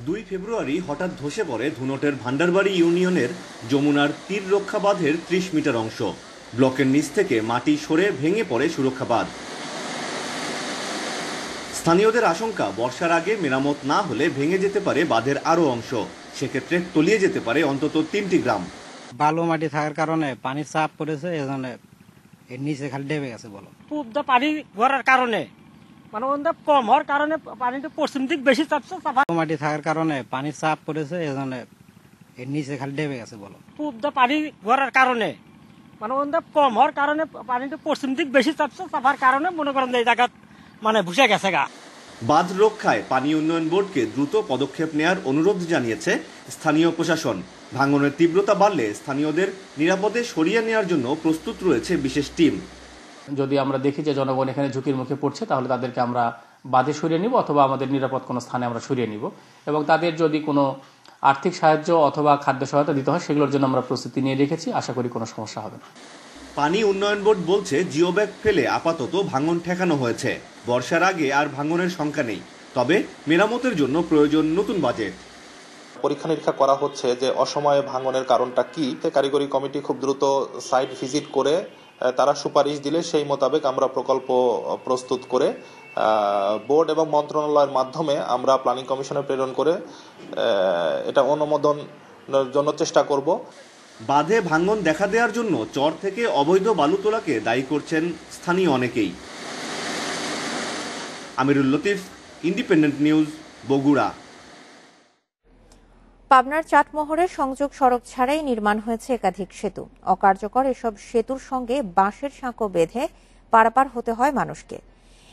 2 ফেব্রুয়ারি হঠাৎ ধসে পড়ে ধুনটের ভান্ডারবাড়ি ইউনিয়নের যমুনার তীর রক্ষা বাঁধের 30 মিটার অংশ। ব্লকের নিচ থেকে মাটি সরে ভেঙে পড়ে সুরক্ষা বাঁধ। স্থানীয়দের আশঙ্কা, বর্ষার আগে মেরামত না হলে ভেঙে যেতে পারে বাঁধের আরও অংশ। সেক্ষেত্রে তলিয়ে যেতে পারে অন্তত 3টি গ্রাম। বালু মাটি থাকার কারণে পানির চাপ পড়েছে, এজন্য এর নিচে খালি ডেবে গেছে। বলো পূর্বদা পানি ভরার কারণে, মানে ওটা কম হওয়ার কারণে পানিটা পশ্চিম দিক বেশি চাপছে। মাটি থাকার কারণে পানির চাপ পড়েছে, এজন্য এর নিচে খালি ডেবে গেছে। বলো পূর্বদা পানি ভরার কারণে, মানে ওটা কম হওয়ার কারণে পানিটা পশ্চিম দিক বেশি চাপছে, চাপার কারণে মনে করেন এই জায়গা মানে ভুসে গেছে গা। বাঁধ রক্ষায় পানি উন্নয়ন বোর্ডকে দ্রুত পদক্ষেপ নেয়ার অনুরোধ জানিয়েছে স্থানীয় প্রশাসন। ভাঙনের তীব্রতা বাড়লে স্থানীয়দের নিরাপদে সরিয়ে নেওয়ার জন্য প্রস্তুত রয়েছে বিশেষ টিম। যদি আমরা দেখি যে জনগণ এখানে ঝুঁকির মুখে পড়ছে, তাহলে তাদেরকে আমরা বাঁধে সরিয়ে নিব অথবা আমাদের নিরাপদ কোনো স্থানে আমরা সরিয়ে নিব। এবং তাদের যদি কোনো আর্থিক সাহায্য অথবা খাদ্য সহায়তা দিতে হয়, সেগুলোর জন্য আমরা প্রস্তুতি নিয়ে রেখেছি। আশা করি কোনো সমস্যা হবে না। পানি উন্নয়ন বোর্ড বলছে, জিও ব্যাগ ফেলে আপাতত ভাঙন ঠেকানো হয়েছে। বর্ষার আগে আর ভাঙনের সংখ্যা নেই, তবে মেরামতের জন্য প্রয়োজন নতুন বাজেট। পরীক্ষা নিরীক্ষা করা হচ্ছে যে অসময়ে ভাঙনের কারণটা কি। কারিগরি কমিটি খুব দ্রুত সাইট ভিজিট করে তারা সুপারিশ দিলে সেই মোতাবেক আমরা প্রকল্প প্রস্তুত করে বোর্ড এবং মন্ত্রণালয়ের মাধ্যমে আমরা প্ল্যানিং কমিশনে প্রেরণ করে এটা অনুমোদনের জন্য চেষ্টা করব। বাঁধে ভাঙন দেখা দেওয়ার জন্য চর থেকে অবৈধ বালু তোলাকে দায়ী করছেন স্থানীয় অনেকেই। আমিরুল লতিফ, ইন্ডিপেন্ডেন্ট নিউজ, বগুড়া। পাবনার চাটমোহরে সংযোগ সড়ক ছাড়াই নির্মাণ হয়েছে একাধিক সেতু। অকার্যকর এসব সেতুর সঙ্গে বাঁশের সাঁকো বেঁধে পারাপার হতে হয় মানুষকে।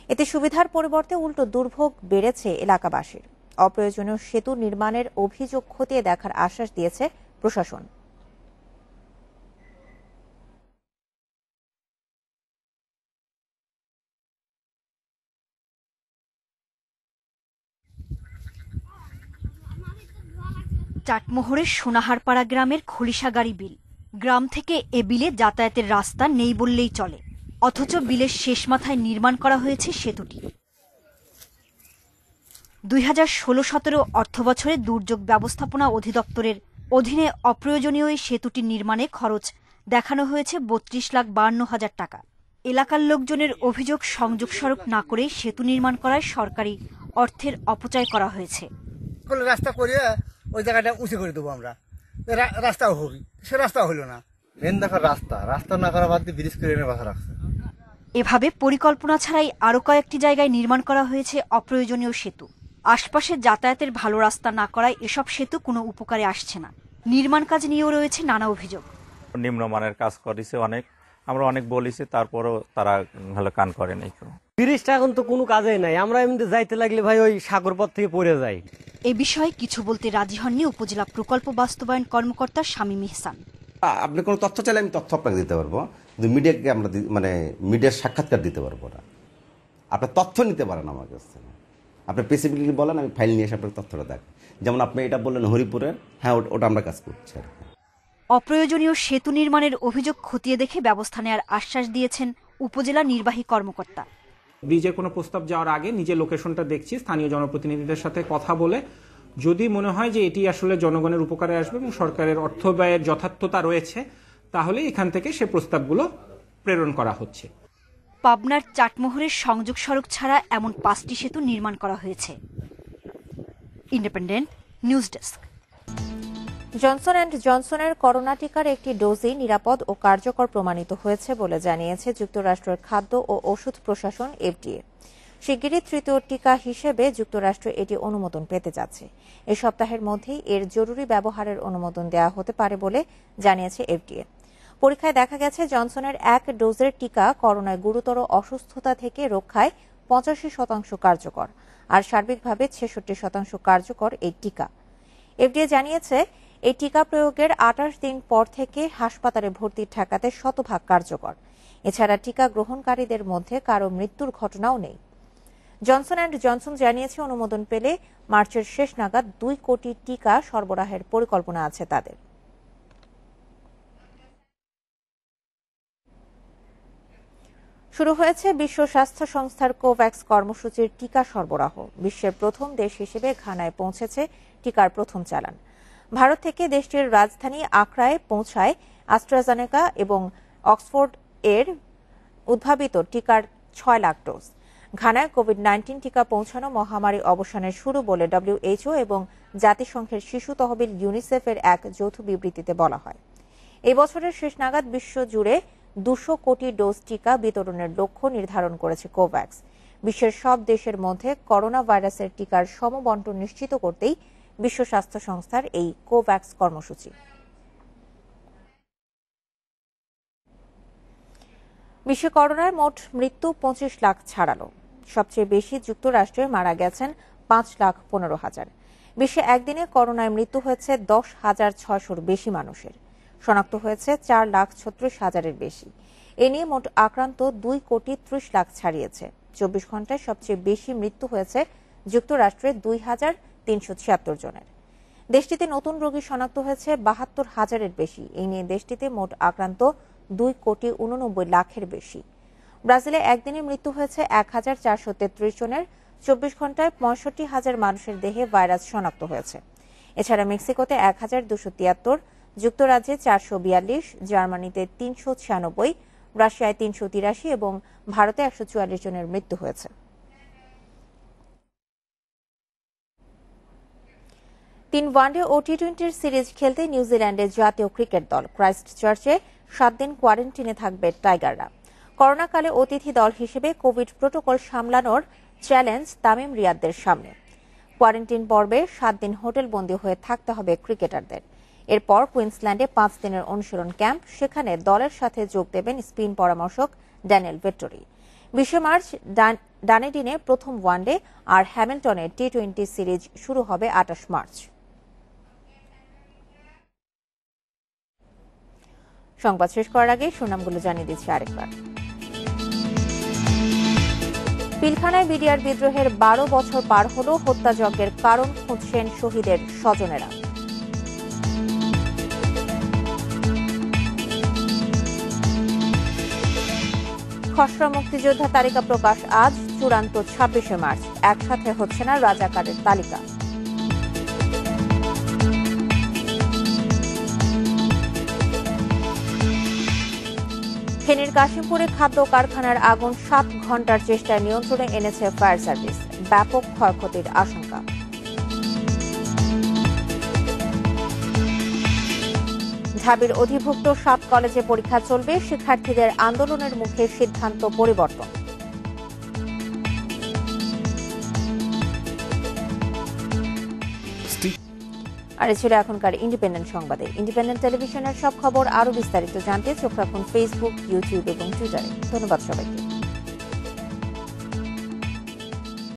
এতে সুবিধার পরিবর্তে উল্টো দুর্ভোগ বেড়েছে এলাকাবাসীর। অপ্রয়োজনীয় সেতু নির্মাণের অভিযোগ খতিয়ে দেখার আশ্বাস দিয়েছে প্রশাসন। চাটমোহরের সোনাহারপাড়া গ্রামের খলিশাগাড়ি বিল। গ্রাম থেকে এ বিলে যাতায়াতের রাস্তা নেই বললেই চলে, অথচ বিলের শেষ মাথায় নির্মাণ করা হয়েছে সেতুটি। 2016-17 অর্থবছরে দুর্যোগ ব্যবস্থাপনা অধিদপ্তরের অধীনে অপ্রয়োজনীয় এই সেতুটি নির্মাণে খরচ দেখানো হয়েছে 32,52,000 টাকা। এলাকার লোকজনের অভিযোগ, সংযোগ সড়ক না করে সেতু নির্মাণ করায় সরকারি অর্থের অপচয় করা হয়েছে। রাস্তা করে ওই জায়গাটা উঁচু করে দেবো আমরা, রাস্তাও হবে, সে রাস্তা হলো না। মেন দেখার রাস্তা না করা বাদ দিয়ে ব্রিজ করে এনে বাধা রাখছে। এভাবে পরিকল্পনা ছাড়াই আরো কয়েকটি জায়গায় নির্মাণ করা হয়েছে অপ্রয়োজনীয় সেতু। আশপাশে যাতায়াতের ভালো রাস্তা না করায় এসব সেতু কোনো উপকারে আসছে না। নির্মাণ কাজ নিয়েও রয়েছে নানা অভিযোগ। নিম্নমানের কাজ করেছে অনেক, আমরা অনেক বলেছি, তারপরও তারা ভালো কান করে নাই। ব্রিজটা এখন তো কোনো কাজে নাই, আমরা এমনি যাইতে লাগলে ভাই ওই সাগর পথ থেকে পড়ে যাই। এ বিষয়ে কিছু বলতে রাজি হননি উপজেলা প্রকল্প বাস্তবায়ন কর্মকর্তা শামীম ইহসান। আপনি কোনো তথ্য চাইলে আমি তথ্য আপনাকে দিতে পারবো, কিন্তু মিডিয়াকে আমরা মিডিয়ার সাক্ষাৎকার দিতে পারবো না। আপনার তথ্য নিতে পারেন আমার কাছ থেকে, আপনি স্পেসিফিকলি বলেন, আমি ফাইল নিয়ে এসে আপনার তথ্যটা দেখ। যেমন আপনি এটা বললেন হরিপুরের, হ্যাঁ ওটা আমরা কাজ করছি। অপ্রয়োজনীয় সেতু নির্মাণের অভিযোগ খতিয়ে দেখে ব্যবস্থা নেওয়ার আশ্বাস দিয়েছেন উপজেলা নির্বাহী কর্মকর্তা। ব্রিজের কোনো প্রস্তাব যাওয়ার আগে নিজে লোকেশনটা দেখছি, স্থানীয় জনপ্রতিনিধিদের সাথে কথা বলে যদি মনে হয় যে এটি আসলে জনগণের উপকারে আসবে এবং সরকারের অর্থ ব্যয়ের যথার্থতা রয়েছে, তাহলে এখান থেকে সে প্রস্তাবগুলো প্রেরণ করা হচ্ছে। পাবনার চাটমোহরের সংযোগ সড়ক ছাড়া এমন 5টি সেতু নির্মাণ করা হয়েছে। Independent News Desk. Johnson and জনসনের করোনা টিকার একটি ডোজই নিরাপদ ও কার্যকর প্রমাণিত হয়েছে বলে জানিয়েছে যুক্তরাষ্ট্রের খাদ্য ও ওষুধ প্রশাসন FDA। শিগগিরই তৃতীয় টিকা হিসেবে যুক্তরাষ্ট্র এটি অনুমোদন পেতে যাচ্ছে। এই সপ্তাহের মধ্যেই এর জরুরি ব্যবহারের অনুমোদন দেওয়া হতে পারে বলে জানিয়েছে FDA। পরীক্ষায় দেখা গেছে জনসনের 1 ডোজের টিকা করোনায় গুরুতর অসুস্থতা থেকে রক্ষায় 85% কার্যকর, আর সার্বিকভাবে 66% কার্যকর এই টিকা। FDA জানিয়েছে এই টিকা প্রয়োগের 28 দিন পর থেকে হাসপাতালে ভর্তি ঠেকাতে 100% কার্যকর। এছাড়া টিকা গ্রহণকারীদের মধ্যে কারো মৃত্যুর ঘটনাও নেই। জনসন অ্যান্ড জনসন জানিয়েছে অনুমোদন পেলে মার্চের শেষ নাগাদ 2 কোটি টিকা সরবরাহের পরিকল্পনা আছে তাদের। শুরু হয়েছে বিশ্ব স্বাস্থ্য সংস্থার কোভ্যাক্স কর্মসূচির টিকা সরবরাহ। বিশ্বের প্রথম দেশ হিসেবে ঘানায় পৌঁছেছে টিকার প্রথম চালান। ভারত থেকে দেশটির রাজধানী আকরায় পৌঁছায় অ্যাস্ট্রাজেনেকা এবং অক্সফোর্ড এর উদ্ভাবিত টিকার 6 লাখ ডোজ। ঘানায় কোভিড-19 টিকা পৌঁছানো মহামারী অবসানের শুরু বলে WHO এবং জাতিসংঘের শিশু তহবিল ইউনিসেফের এক যৌথ বিবৃতিতে বলা হয়। এই বছরের শেষ নাগাদ বিশ্বজুড়ে 200 কোটি ডোজ টিকা বিতরণের লক্ষ্য নির্ধারণ করেছে কোভ্যাক্স। বিশ্বের সব দেশের মধ্যে করোনা ভাইরাসের টিকার সমবণ্টন নিশ্চিত করতেই বিশ্ব স্বাস্থ্য সংস্থার এই কোভ্যাক্স কর্মসূচি। বিশ্বে করোনার মোট মৃত্যু 25 লাখ ছাড়ালো। সবচেয়ে বেশি যুক্তরাষ্ট্রে মারা গেছেন 5,15,000। বিশ্বে একদিনে করোনায় মৃত্যু হয়েছে 10,600-র বেশি মানুষের। শনাক্ত হয়েছে 4,36,000-এর বেশি। এ নিয়ে মোট আক্রান্ত 2,30,00,000 ছাড়িয়েছে। 24 ঘন্টায় সবচেয়ে বেশি মৃত্যু হয়েছে যুক্তরাষ্ট্রে 2,376 জনের। দেশটিতে নতুন রোগী শনাক্ত হয়েছে 72,000-এর বেশি। এই নিয়ে দেশটিতে মোট আক্রান্ত 2,89,00,000-এর বেশি। ব্রাজিলে একদিনে মৃত্যু হয়েছে 1,433 জনের। 24 ঘন্টায় 65,000 মানুষের দেহে ভাইরাস শনাক্ত হয়েছে। এছাড়া মেক্সিকোতে 1,273, যুক্তরাজ্যে 442, জার্মানিতে 396, রাশিয়ায় 383 এবং ভারতে 144 জনের মৃত্যু হয়েছে। 3 ওয়ানডে ও টি-20 সিরিজ খেলতে নিউজিল্যান্ডের জাতীয় ক্রিকেট দল ক্রাইস্টচার্চে 7 দিন কোয়ারেন্টিনে থাকবে টাইগাররা। করোনাকালে অতিথি দল হিসেবে কোভিড প্রোটোকল সামলানোর চ্যালেঞ্জ তামিম রিয়াদদের সামনে। কোয়ারেন্টিন পর্বে 7 দিন হোটেলবন্দি হয়ে থাকতে হবে ক্রিকেটারদের। এরপর কুইন্সল্যান্ডে 5 দিনের অনুশীলন ক্যাম্প, সেখানে দলের সাথে যোগ দেবেন স্পিন পরামর্শক ড্যানিয়েল ভেট্টোরি। 20 মার্চ ডানেডিনে প্রথম ওয়ানডে আর হ্যামিল্টনে টি-20 সিরিজ শুরু হবে 28 মার্চ। সংবাদ শেষ করার আগে শিরোনামগুলো জানিয়ে দিচ্ছি আরেকবার। পিলখানায় বিডিআর বিদ্রোহের 12 বছর পার হল, হত্যাযজ্ঞের কারণ খুঁজছেন শহীদের স্বজনেরা। খসড়া মুক্তিযোদ্ধা তালিকা প্রকাশ আজ, চূড়ান্ত 26শে মার্চ। একসাথে হচ্ছে না রাজাকারের তালিকা। ফেনীর কাশিমপুরে খাদ্য কারখানার আগুন 7 ঘণ্টার চেষ্টায় নিয়ন্ত্রণে এনেছে ফায়ার সার্ভিস। ব্যাপক ক্ষয়ক্ষতির আশঙ্কা। ঢাবির অধিভুক্ত 7 কলেজে পরীক্ষা চলবে, শিক্ষার্থীদের আন্দোলনের মুখে সিদ্ধান্ত পরিবর্তন। আর ছিল এখনকার ইন্ডিপেন্ডেন্ট সংবাদে। ইন্ডিপেন্ডেন্ট টেলিভিশনের সব খবর আরো বিস্তারিত জানতে চোখ রাখুন ফেসবুক, ইউটিউব এবং টুইটারে। ধন্যবাদ সবাইকে।